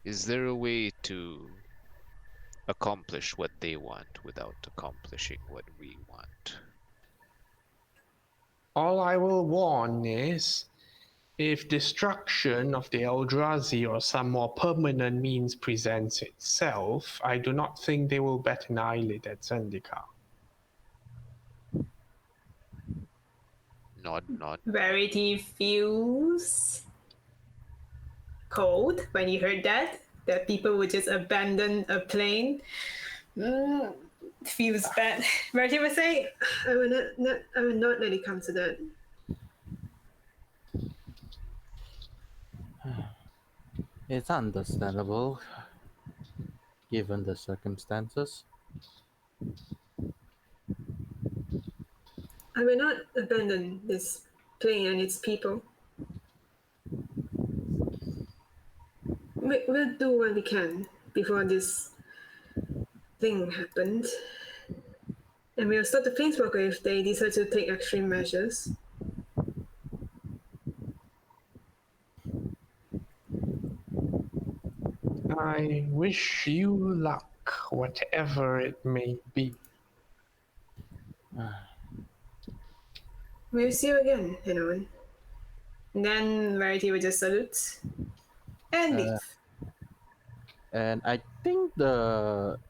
Is there a way to accomplish what they want without accomplishing what we want? All I will warn is, if destruction of the Eldrazi or some more permanent means presents itself, I do not think they will bat an eyelid at Zendikar. Nod. Rarity feels cold when he heard that people would just abandon a plane. Feels bad. Rarity would say, I will not let it come to that. it's understandable given the circumstances. I will not abandon this plane and its people. We'll do what we can before this thing happened. And we'll stop the planeswalker if they decide to take extreme measures. I wish you luck, whatever it may be. We'll see you again, anyone. And then Rarity will just salute and leave. And I think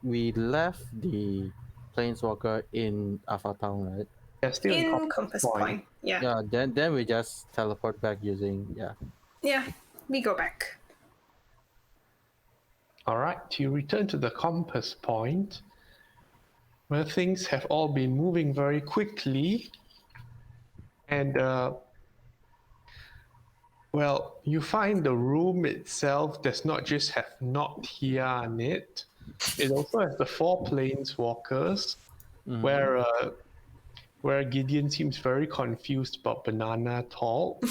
we left the planeswalker in Alpha Town, right? They're still In Compass Point. Yeah. Yeah. Then we just teleport back using Yeah, we go back. All right, you return to the compass point, where things have all been moving very quickly. And, well, you find the room itself does not just have Not here on it. It also has the 4 planeswalkers, where Gideon seems very confused about banana talk.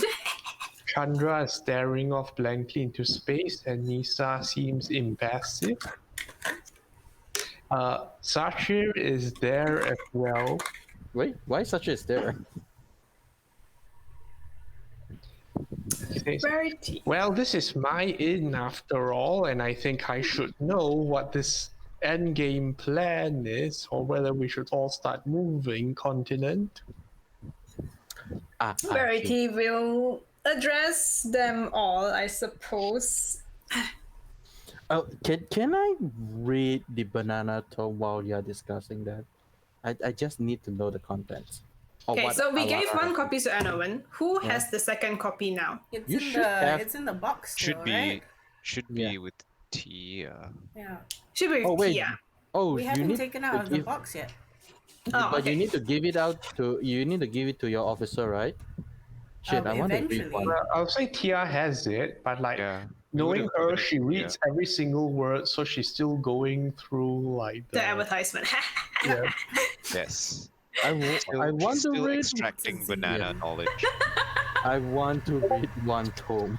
Chandra is staring off blankly into space, and Nisa seems impassive. Sashir is there as well, Wait, why such is there? Says, Rarity. well, this is my inn after all, and I think I should know what this end game plan is, or whether we should all start moving continent. I see. Rarity will address them all, I suppose. Oh, can I read the banana tome while you're discussing that? I just need to know the contents. Or Okay, what so we gave Alara one has. copy to Anowen. Who Yeah. has the second copy now? It's You in should the have- it's in the box still, Should be right? Yeah. with Tia. Yeah. Should be Oh with wait. Tia. Oh, We you haven't need taken to out of the give, box yet. Oh, but okay. you need to give it out to. You need to give it to your officer, right? Shit, I want to read Eventually. one. Well, I'll say Tia has it, but like Yeah. knowing would've her, given it she to reads every single word, so she's still going through like The advertisement. yeah. Yes. I She's want to still read. extracting banana knowledge. I want to read one tome.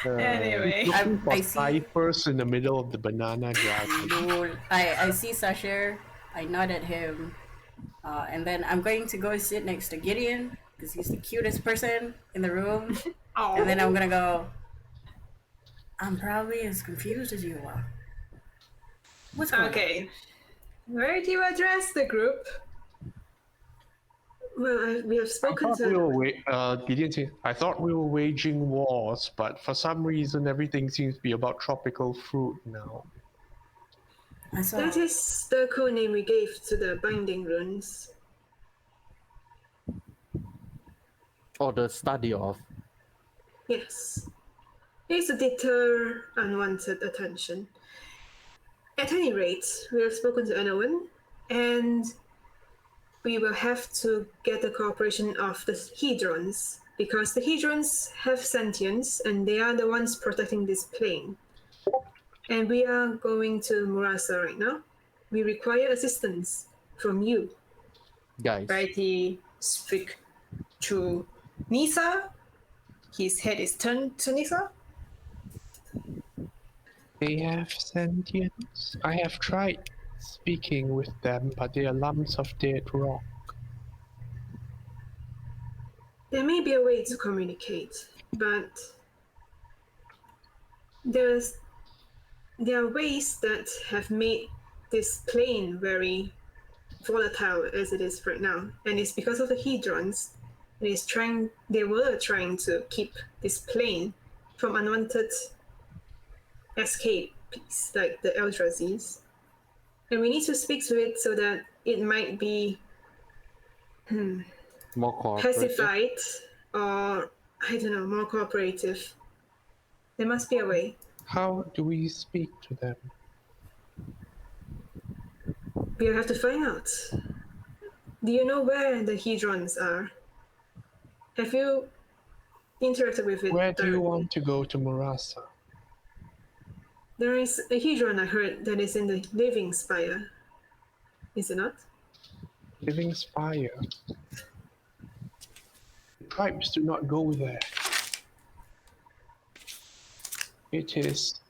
Anyway. Looking for I see. ciphers in the middle of the banana dragon. Lol. I see Sasher. I nod at him. And then I'm going to go sit next to Gideon because he's the cutest person in the room. Oh. And then I'm gonna go. I'm probably as confused as you are. What's going on? Okay. Where do you address the group? Well, we have I spoken thought we to. were Gideon said, I thought we were waging wars, but for some reason everything seems to be about tropical fruit now. I saw. That is the code name we gave to the binding runes. Or the study of. Yes. It's to deter unwanted attention. At any rate, we have spoken to Anowen, and we will have to get the cooperation of the Hedrons, because the Hedrons have sentience, and they are the ones protecting this plane. And we are going to Murasa right now. We require assistance from you. Guys. Rarity speak to Nisa. His head is turned to Nisa. They have sentience. I have tried speaking with them, but they are lumps of dead rock. There may be a way to communicate, but there are ways that have made this plane very volatile as it is right now, and it's because of the Hedrons. They were trying to keep this plane from unwanted escapes, like the Eldrazi's. And we need to speak to it so that it might be More cooperative. pacified or, I don't know, more cooperative. There must be a way. How do we speak to them? We'll have to find out. Do you know where the Hedrons are? Have you interacted with it? Where do you directly? want to go to Murasa? There is a Hedron I heard that is in the Living Spire. Is it not? Living Spire. The tribes do not go there. It is.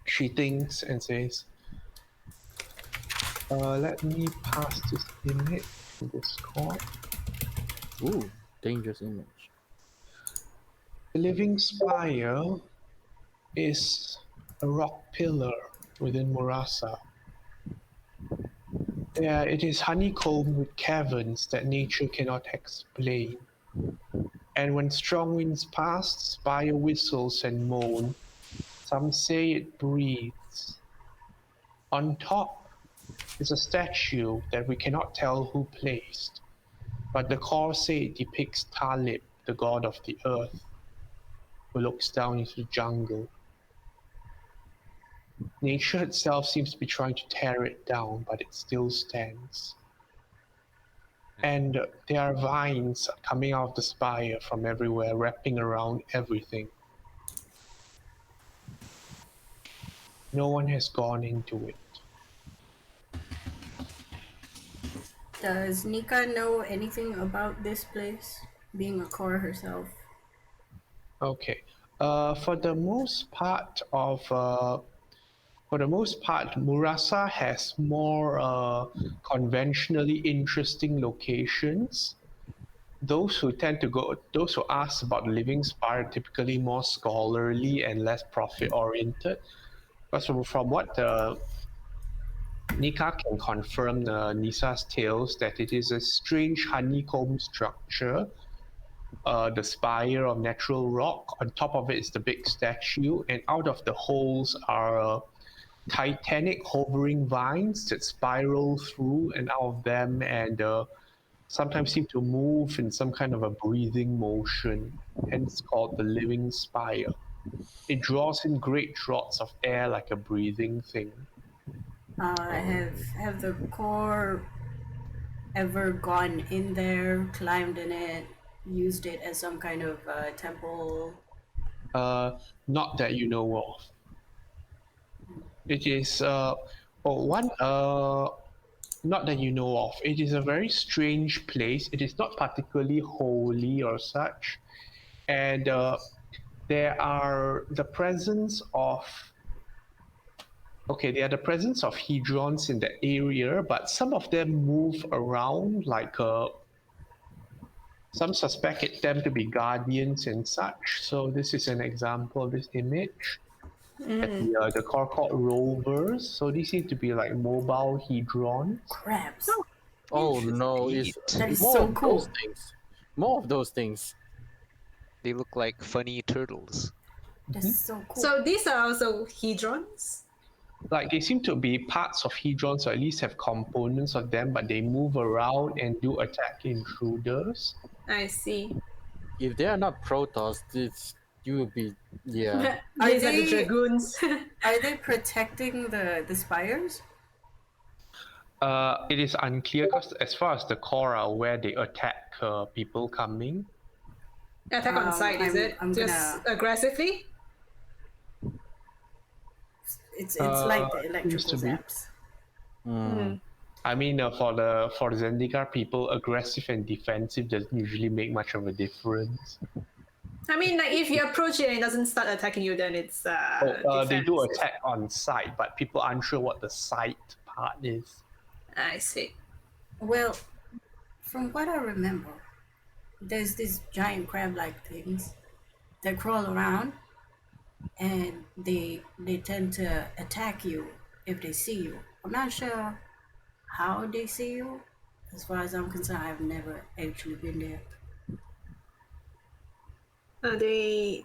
She thinks and says, let me pass this image to Discord. Ooh, dangerous image. The Living Spire is a rock pillar within Murasa. It is honeycombed with caverns that nature cannot explain. And when strong winds pass, the spire whistles and moans. Some say it breathes. On top is a statue that we cannot tell who placed, but the core say it depicts Talib, the god of the earth, who looks down into the jungle. Nature itself seems to be trying to tear it down, but it still stands. And there are vines coming out of the spire from everywhere, wrapping around everything. No one has gone into it. Does Nika know anything about this place? Being a core herself. Okay. For the most part of For the most part, Murasa has more conventionally interesting locations. Those who ask about the living spire are typically more scholarly and less profit oriented. Because from what Nika can confirm Nisa's tales that it is a strange honeycomb structure. The spire of natural rock. On top of it is the big statue, and out of the holes are titanic hovering vines that spiral through and out of them, and sometimes seem to move in some kind of a breathing motion, hence called the living spire. It draws in great draughts of air like a breathing thing. Have the core ever gone in there, climbed in it, used it as some kind of temple? Not that you know of. It is not that you know of. It is a very strange place. It is not particularly holy or such, and there are the presence of hedrons in the area, but some of them move around like some suspect them to be guardians and such. So this is an example of this image. The core called rovers. So these seem to be like mobile hedrons. Crabs. Oh no, That is more so of cool. those things. More of those things. They look like funny turtles. That's so cool. So these are also hedrons? Like they seem to be parts of hedrons, or at least have components of them, but they move around and do attack intruders. I see. If they are not Protoss, you will be yeah. Are These are the they dragoons. are they protecting the spires? It is unclear because as far as the core are aware, they attack people coming. Attack on sight, is it? I'm Just gonna- aggressively? It's like the seems electrical to be. zaps. I mean, for the Zendikar people, aggressive and defensive doesn't usually make much of a difference. I mean, like if you approach it and it doesn't start attacking you, then it's They do defense. attack on sight, but people aren't sure what the sight part is. I see. Well, from what I remember, there's these giant crab-like things that crawl around, and they tend to attack you if they see you. I'm not sure how they see you. As far as I'm concerned, I've never actually been there. Are they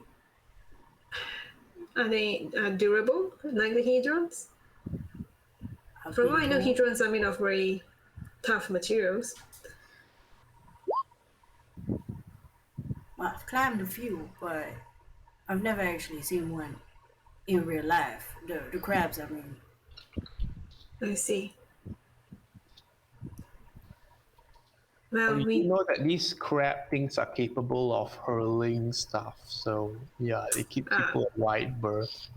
durable like the hedrons? I've From been what I know, told- hedrons are made of very tough materials. Well, I've climbed a few, but I've never actually seen one in real life. The crabs, I mean. I see. Well, You we know that these crab things are capable of hurling stuff, so yeah, they keep people at wide berth.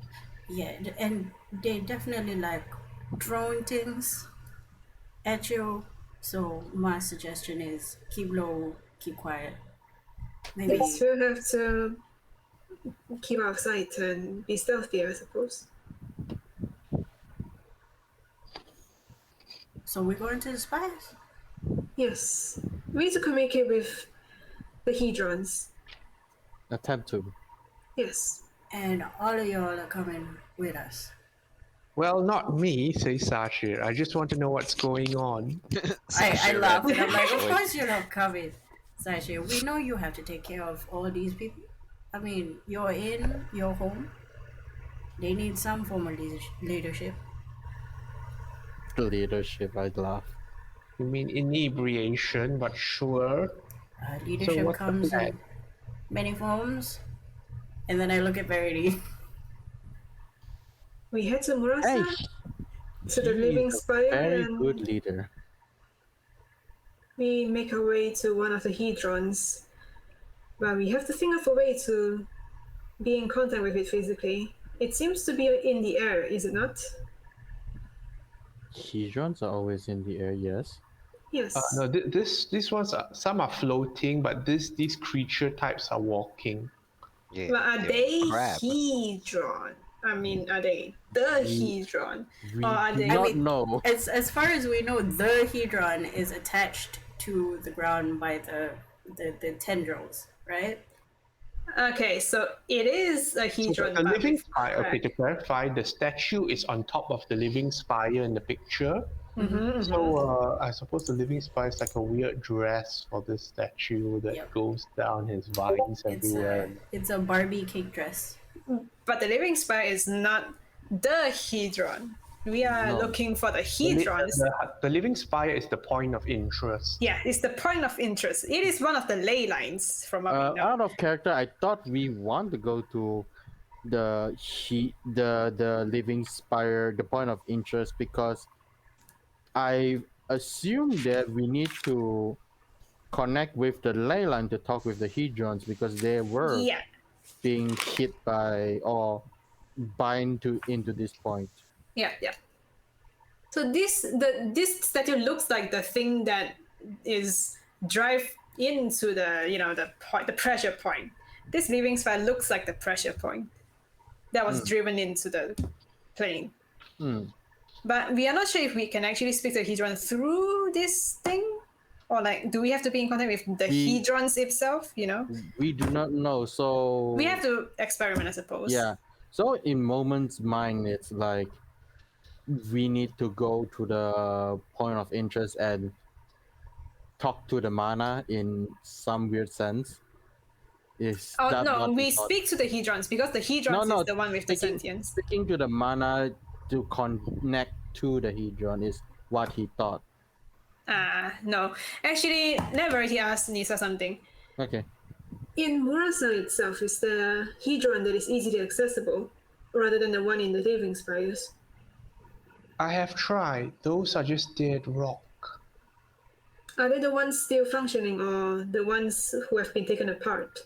Yeah, and they definitely like throwing things at you. So my suggestion is keep low, keep quiet. Maybe yes, we'll have to keep our sight and be stealthy, I suppose. so. We're going to the spies. Yes, we need to communicate with the hedrons. Attempt to. Yes. And all of y'all are coming with us. Well, not me, says Sashir. I just want to know what's going on. I Sasha laugh ran and I'm like, of away. course you're not coming, Sasha. We know you have to take care of all these people. I mean, you're in your home. They need some form of leadership. Leadership, I'd laugh. You mean inebriation, but sure. Leadership what's the comes plan? in many forms. And then I look at Verity. We head to Murasa, Hey, to the he living is a spire, very and good leader. we make our way to one of the hedrons. Well, we have to think of a way to be in contact with it physically. It seems to be in the air, is it not? Hedrons are always in the air, yes. Yes. No, these ones some are floating, but these creature types are walking. Yeah, But are they're they crab. hedron? I mean, are they the Hedron? We Or are do they? not mean- know. As far as we know, the Hedron is attached to the ground by the tendrils, right? Okay, so it is a So Hedron. the but living with spire, okay, to crack. clarify, the statue is on top of the living spire in the picture. So I suppose the living spire is like a weird dress for this statue that Yep. goes down his vines everywhere. It's a Barbie cake dress. But the living spire is not the Hedron. We are No. looking for the The, li- Hedrons. the living spire is the point of interest. Yeah, it's the point of interest. It is one of the ley lines from what we know. Out of character, I thought we want to go to the living spire, the point of interest, because I assume that we need to connect with the ley line to talk with the Hedrons because they were Yeah, being hit by or bind to into this point. yeah. So this statue looks like the thing that is drive into the pressure point. This living spire looks like the pressure point that was driven into the plane. But we are not sure if we can actually speak to the Hedron through this thing, or like, do we have to be in contact with the We- Hedrons itself? We do not know, so We have to experiment, I suppose. yeah. So in Moment's mind, it's like we need to go to the point of interest and talk to the mana in some weird sense. Is Oh that no, what we thought? speak to the Hedrons because the Hedrons No, is the one with the speaking- sentience. Speaking to the mana to connect to the Hedron is what he thought. No. Actually, never. He asked Nisa something. Okay. In Murasa itself, is the Hedron that is easily accessible, rather than the one in the living spires? I have tried. Those are just dead rock. Are they the ones still functioning, or the ones who have been taken apart?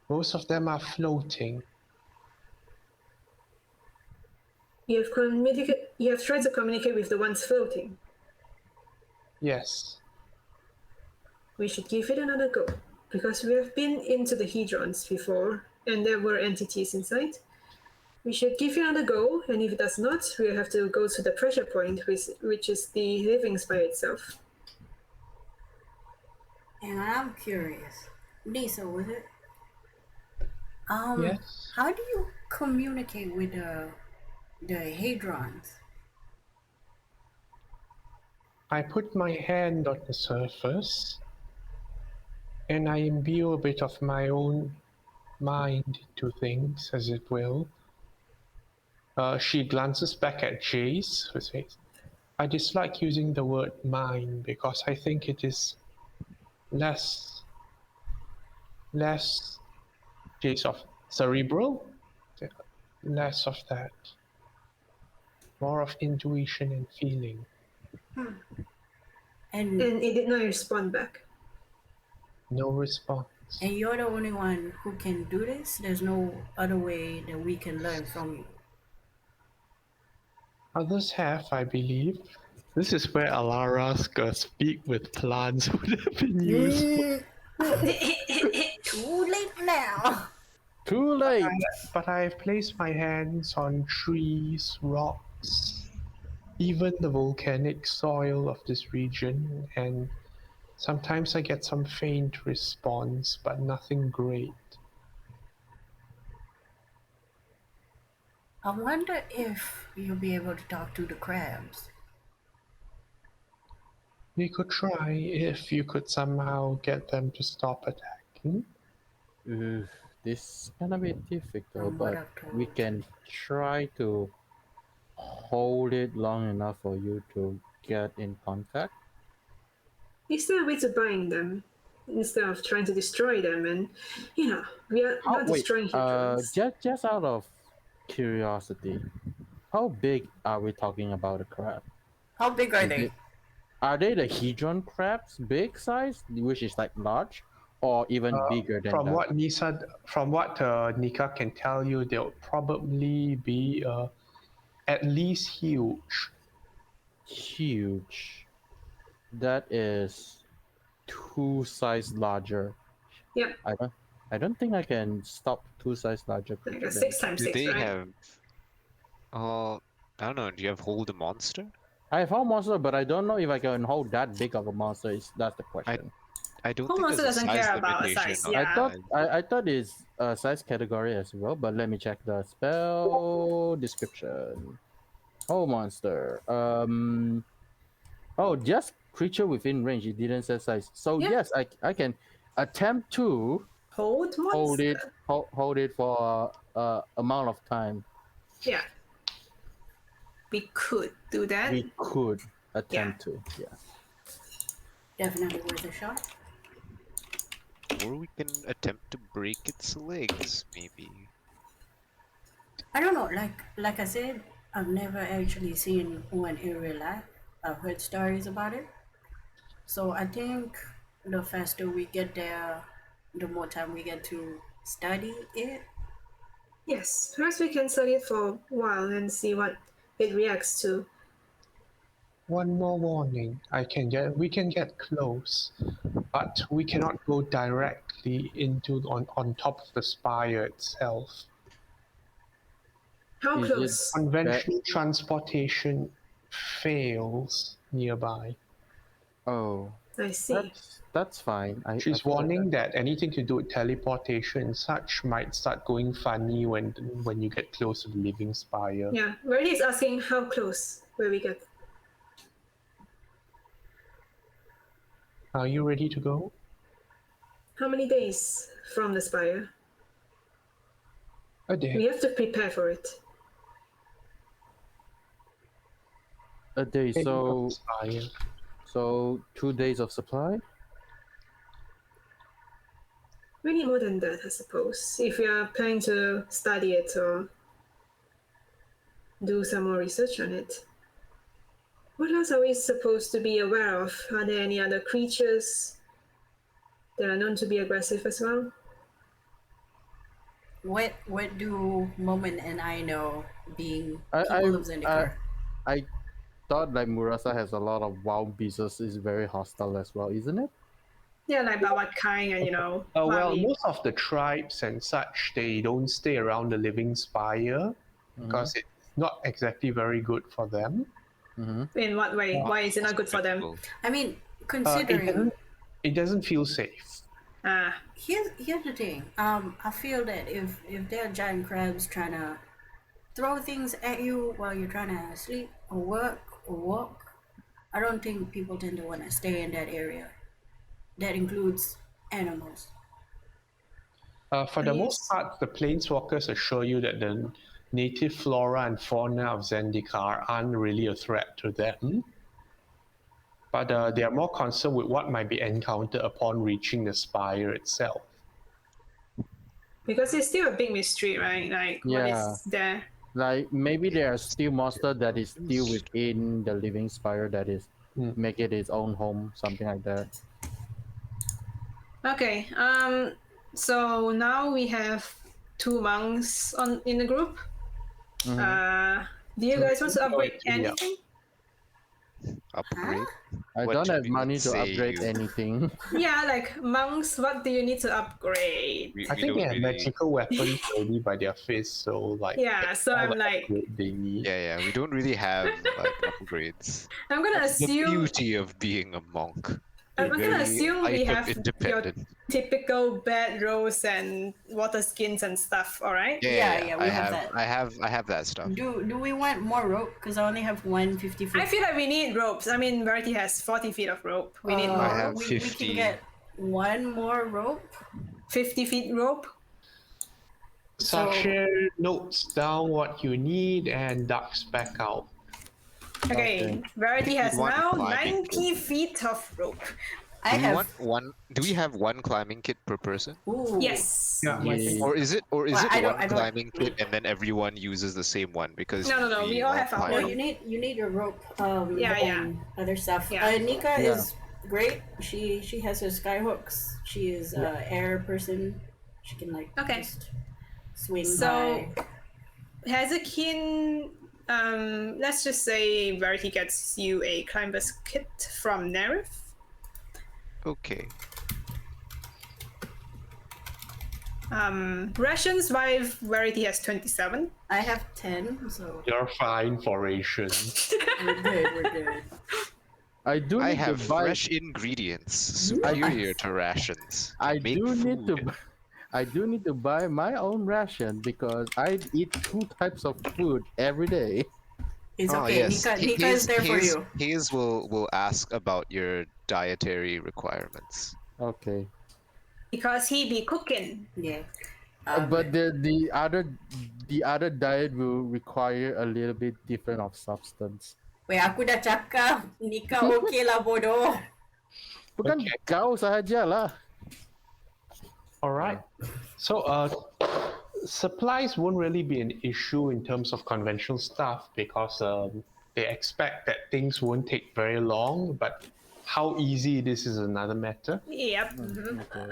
Most of them are floating. You have tried to communicate with the ones floating. Yes. We should give it another go, because we have been into the Hedrons before, and there were entities inside. We should give it another go, and if it does not, we'll have to go to the pressure point, which is the living spire itself. And I'm curious, Lisa, was it? Yes. How do you communicate with the Hadrons? I put my hand on the surface and I imbue a bit of my own mind into things, as it will. She glances back at Jace, who says, I dislike using the word mind because I think it is less Jace of cerebral, less of that, more of intuition and feeling. And And it did not respond back. No response. and you're the only one who can do this. There's no other way that we can learn from you. Others have, I believe. This is where Alara's speak with plants would have been useful. Too late now. Too late. But I've placed my hands on trees, rocks, even the volcanic soil of this region, and sometimes I get some faint response, but nothing great. I wonder if you'll be able to talk to the crabs. We could try if you could somehow get them to stop attacking. Oof, this is gonna be difficult, From what but I've we told. can try to hold it long enough for you to get in contact. Is there a way to bind them instead of trying to destroy them? And we are not destroying Hedrons. just out of curiosity, how big are we talking about the crab? How big are Is they? it- Are they the Hedron crabs, big size, which is like large, or even bigger than From that? what Nika can tell you, they'll probably be at least huge. Huge. That is 2 size larger. Yeah. I don't. I don't think I can stop 2 size larger Like creature. a 6 times Do 6, they right? have? Oh, I don't know. Do you have hold a monster? I have whole monster, but I don't know if I can hold that big of a monster. That's the question. I don't Home think monster there's a doesn't size care about limitation size, on yeah. I thought size. I thought it's a size category as well, but let me check the spell description. Oh, monster. Oh, just creature within range. It didn't say size. So Yeah. yes, I can attempt to Hold monster. hold it for amount of time. Yeah. We could do that. We could attempt to. Yeah. Definitely worth a shot. Or we can attempt to break its legs, maybe. I don't know. Like I said, I've never actually seen one in real life. I've heard stories about it. So I think the faster we get there, the more time we get to study it. Yes, perhaps we can study it for a while and see what it reacts to. One more warning. We can get close, but we cannot go directly on top of the spire itself. How Is it- close? Conventional transportation fails nearby. Oh, I see. that's fine. She's I feel warning that anything to do with teleportation and such might start going funny when you get close to the living spire. Yeah, Verity is asking how close will we get. Are you ready to go? How many days from the spire? A day. We have to prepare for it. a day. Day So of spire. 2 days of supply. We need more than that, I suppose, if we are planning to study it or do some more research on it. What else are we supposed to be aware of? Are there any other creatures that are known to be aggressive as well? What do Moment and I know, being I- people of Zendikar? I thought like Murasa has a lot of wild beasts. Is very hostile as well, isn't it? Yeah, like about what kind and what Well, we- most of the tribes and such, they don't stay around the living spire because it's not exactly very good for them. in what way? Why is it not good for them? Hospitable. I mean, It considering doesn't feel safe. here's the thing. I feel that if there are giant crabs trying to throw things at you while you're trying to sleep or work or walk, I don't think people tend to want to stay in that area. That includes animals. For the most part, the planeswalkers assure you that the native flora and fauna of Zendikar aren't really a threat to them. But they are more concerned with what might be encountered upon reaching the spire itself. Because it's still a big mystery, right? Like what Yeah. is there? Like maybe there are still monster that is still within the living spire that is make it its own home, something like that. Okay. So now we have 2 monks in the group. Do you guys want to upgrade yeah. anything? Upgrade? I What don't did have we money to say upgrade you- anything. Yeah, like monks. What do you need to upgrade? I think they have magical weapons already by their fists, so like Yeah. So all I'm the like, upgrade they need. Yeah, we don't really have like upgrades. I'm gonna The assume. beauty of being a monk. I'm gonna Very assume we item have your independent. typical bed rolls and water skins and stuff. All right. Yeah, we I have have, that. I have that stuff. Do we want more rope? Because I only have 150 foot. I feel like we need ropes. I mean, Verity has 40 feet of rope. We need I more. have we 50. can get one more rope. 50 feet rope. Sasha notes down what you need and ducks back out. Okay. Verity has want now climbing 90 feet of rope. I have. Do we have one climbing kit per person? Ooh. Yes. Yeah. Yeah. Or is it Well, I don't- one I don't- climbing kit and then everyone uses the same one because No, we all have our No, own. you need your rope. Yeah, and other stuff. Yeah. Nika Yeah. is great. She has her skyhooks. She is air person. She can like Okay. just swing So- by. Hezekin, let's just say Verity gets you a climber's kit from Nerif. Okay. Rations by Verity has 27. I have 10, so You're fine for ration. we're good. We're good. I do I need have to buy. fresh ingredients superior to rations. I Make do need to. food. I do need to buy my own ration because I eat 2 types of food every day. It's Oh, okay. yes. Nika is there for you. Hayes will ask about your dietary requirements. Okay. Because he be cooking. Yeah. But the other diet will require a little bit different of substance. weh, aku dah cakap Nika okay lah bodoh. Bukan Okay. kau sahajalah. All right. So, supplies won't really be an issue in terms of conventional stuff because they expect that things won't take very long. But how easy it is another matter. Yep. Okay.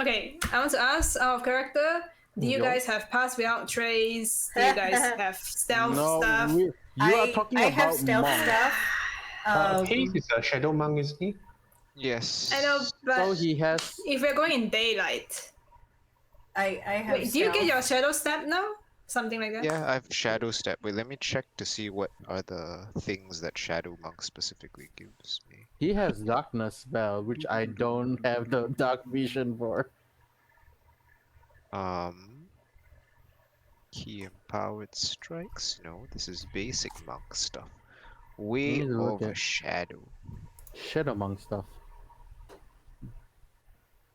Okay, I want to ask our character. Do you Yeah. guys have pass without trace? Do you guys have stealth No, stuff? you are talking I have about stealth monk. stuff. Hayes is a shadow monk, isn't he? Yes. I know, but So he has. if we're going in daylight, I have wait, do you get stealth. your shadow step now? Something like that? Yeah, I have shadow step. Wait, let me check to see what are the things that shadow monk specifically gives me. He has darkness spell, which I don't have the dark vision for. Key empowered strikes. No, this is basic monk stuff. Way need to look of a at- shadow. Shadow monk stuff.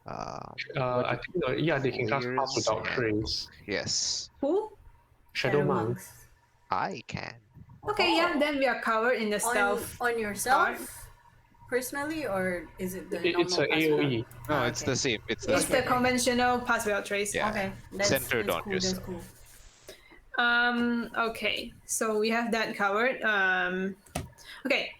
I think, yeah, they can cast pass without trace. Yes, Who? Shadow monk. monks. I can. Okay, yeah, then we are covered in the stealth. On yourself personally, or is it the It's normal a pass without? AOE. No, Ah, it's okay. the same. It's the It's the same. conventional pass without trace. Yeah. Okay, Centered that's on cool, yourself. That's cool. Okay, so we have that covered. Okay.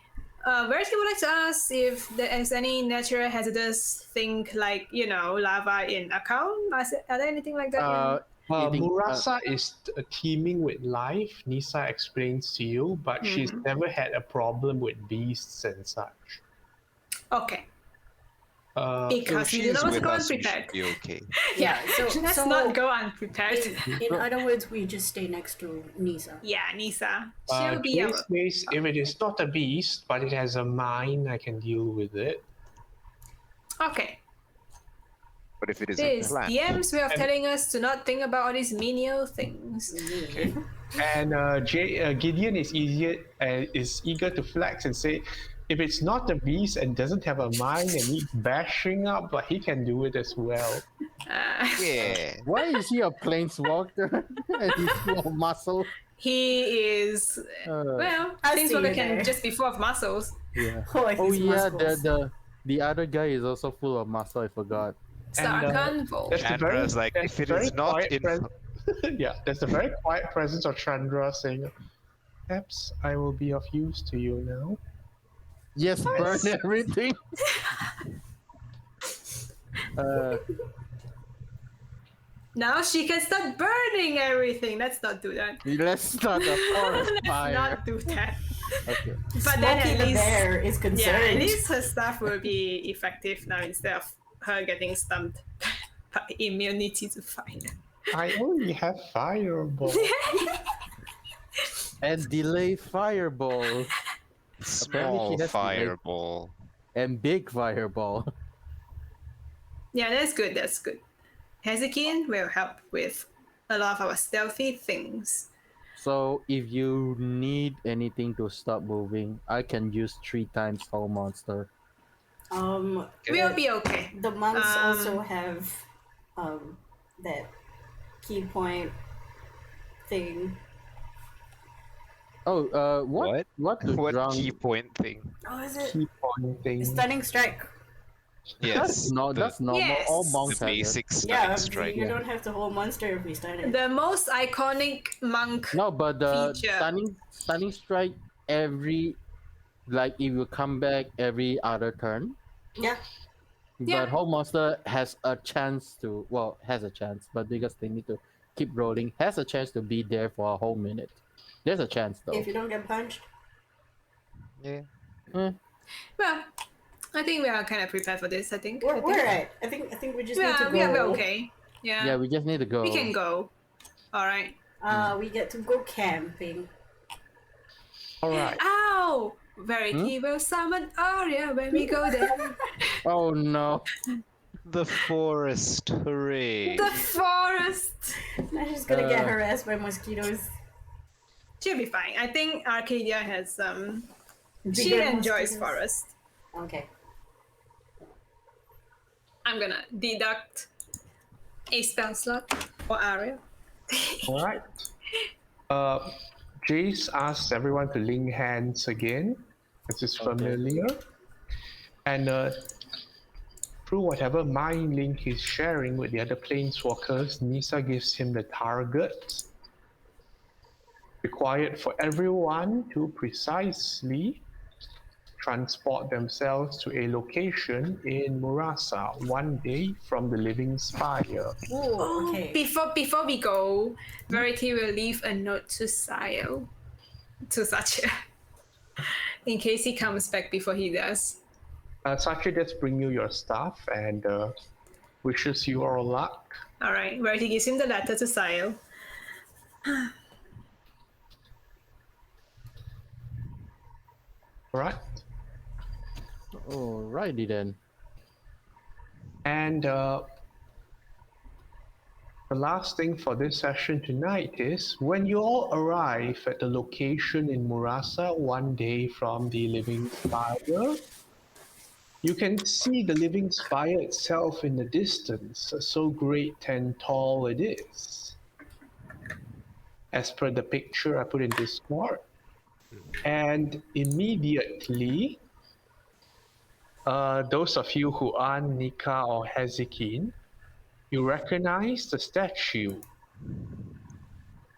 Verity would like to ask if there is any natural hazardous thing like, lava in account. Are there anything like that? Eating- Murasa is teeming with life. Nisa explains to you, but she's never had a problem with beasts and such. Okay. Uh, If Because we do she's not want to with go us, we unprepared. should be okay. Yeah, so Let's so not go unprepared. in other words, we just stay next to Nisa. Yeah, Nisa. She'll be Jay our... says if it is not a beast, but it has a mind, I can deal with it. Okay. But if it is a This plant, DM's way of telling us to not think about all these menial things. And Gideon is eager to flex and say, if it's not a beast and doesn't have a mind and needs bashing up, but he can do it as well. yeah. Why is he a planeswalker? And he's full of muscle. He is... well, I see Planeswalker you can there. just be full of muscles. Yeah. Oh, Oh his yeah, muscles. the other guy is also full of muscle. I forgot. It's the And, Archon Volt. That's the Chandra's like, that's if it very is not quiet in- yeah, there's a very quiet presence of Chandra saying, perhaps I will be of use to you now. Yes, burn everything. Now she can start burning everything. Let's not do that. Let's start a forest Let's fire. not do that. Okay. But then Smokey at the least... bear is Yeah, concerned. at least her stuff will be effective now instead of her getting stumped by immunity to fire. I only have fireball. And delay fireball. Small she has to make- fireball. And big fireball. Yeah, that's good. That's good. Hezekiah will help with a lot of our stealthy things. So if you need anything to stop moving, I can use 3 times whole monster. We'll be okay. The monks also have that key point thing. Oh, what? What do What drunk? key point thing? Oh, is it? Keep on thing. Stunning strike. Yes. No, the, that's normal. Yes. All the monks have it. basic Yeah, stunning strike. you don't have to hold monster if we stun it. The most iconic monk. No, but the Feature. stunning strike if you come back every other turn. Yeah. Yeah. But whole monster has a chance, but because they need to keep rolling, has a chance to be there for a whole minute. There's a chance though. If you don't get punched. Yeah. Well, I think we are kind of prepared for this. I think. We're right. I think we just We need to are, go. we are okay. Yeah. Yeah, we just need to go. We can go. All right. We get to go camping. All right. Ow! Verity will summon Arya when we go there. Oh no. The forest, hooray! The forest. I'm just gonna get Uh. harassed by mosquitoes. She'll be fine. I think Arcadia has she Bigger enjoys mosquitoes. forest. Okay. I'm gonna deduct a spell slot for Arya. All right. Jace asks everyone to link hands again, as is familiar. And through whatever mind link he's sharing with the other planeswalkers, Nisa gives him the target required for everyone to precisely transport themselves to a location in Murasa 1 day from the Living Spire. Ooh, okay. Before we go, Verity will leave a note to Sigil, to Satya, in case he comes back before he does. Satya just bring you your stuff and wishes you all luck. All right, Verity gives him the letter to Sigil. All right. Alrighty then. And the last thing for this session tonight is when you all arrive at the location in Murasa 1 day from the Living Spire, you can see the Living Spire itself in the distance, so great and tall it is. As per the picture I put in Discord. And immediately, those of you who aren't Nika or Hezekiah, you recognize the statue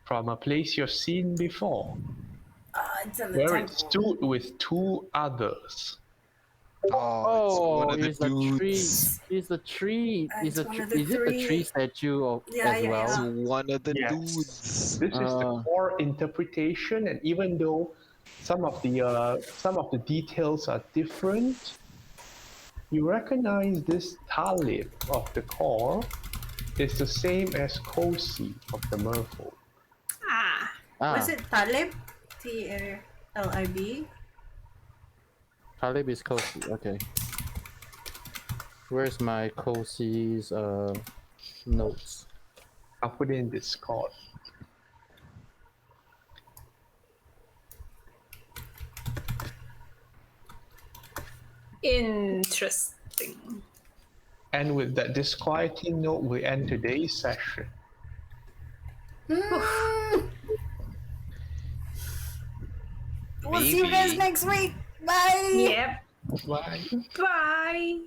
from a place you've seen before, It's in the where it temple. stood with two others. Oh, one of the it's the tree. dudes. It's the tree. It's Is one it of the the three. tree statue of, Yeah, as yeah, well? yeah. It's one of the Yes. dudes. This is the core interpretation, and even though some of the details are different, you recognize this Talib of the core is the same as Kosi of the Merfolk. Ah, Was it Talib? Talib? Talib is Kosi. Okay. Where's my Kosi's notes? I'll put it in Discord. interesting. And with that disquieting note, we end today's session. We'll see you guys Maybe. next week. Bye. Yep. Bye. Bye.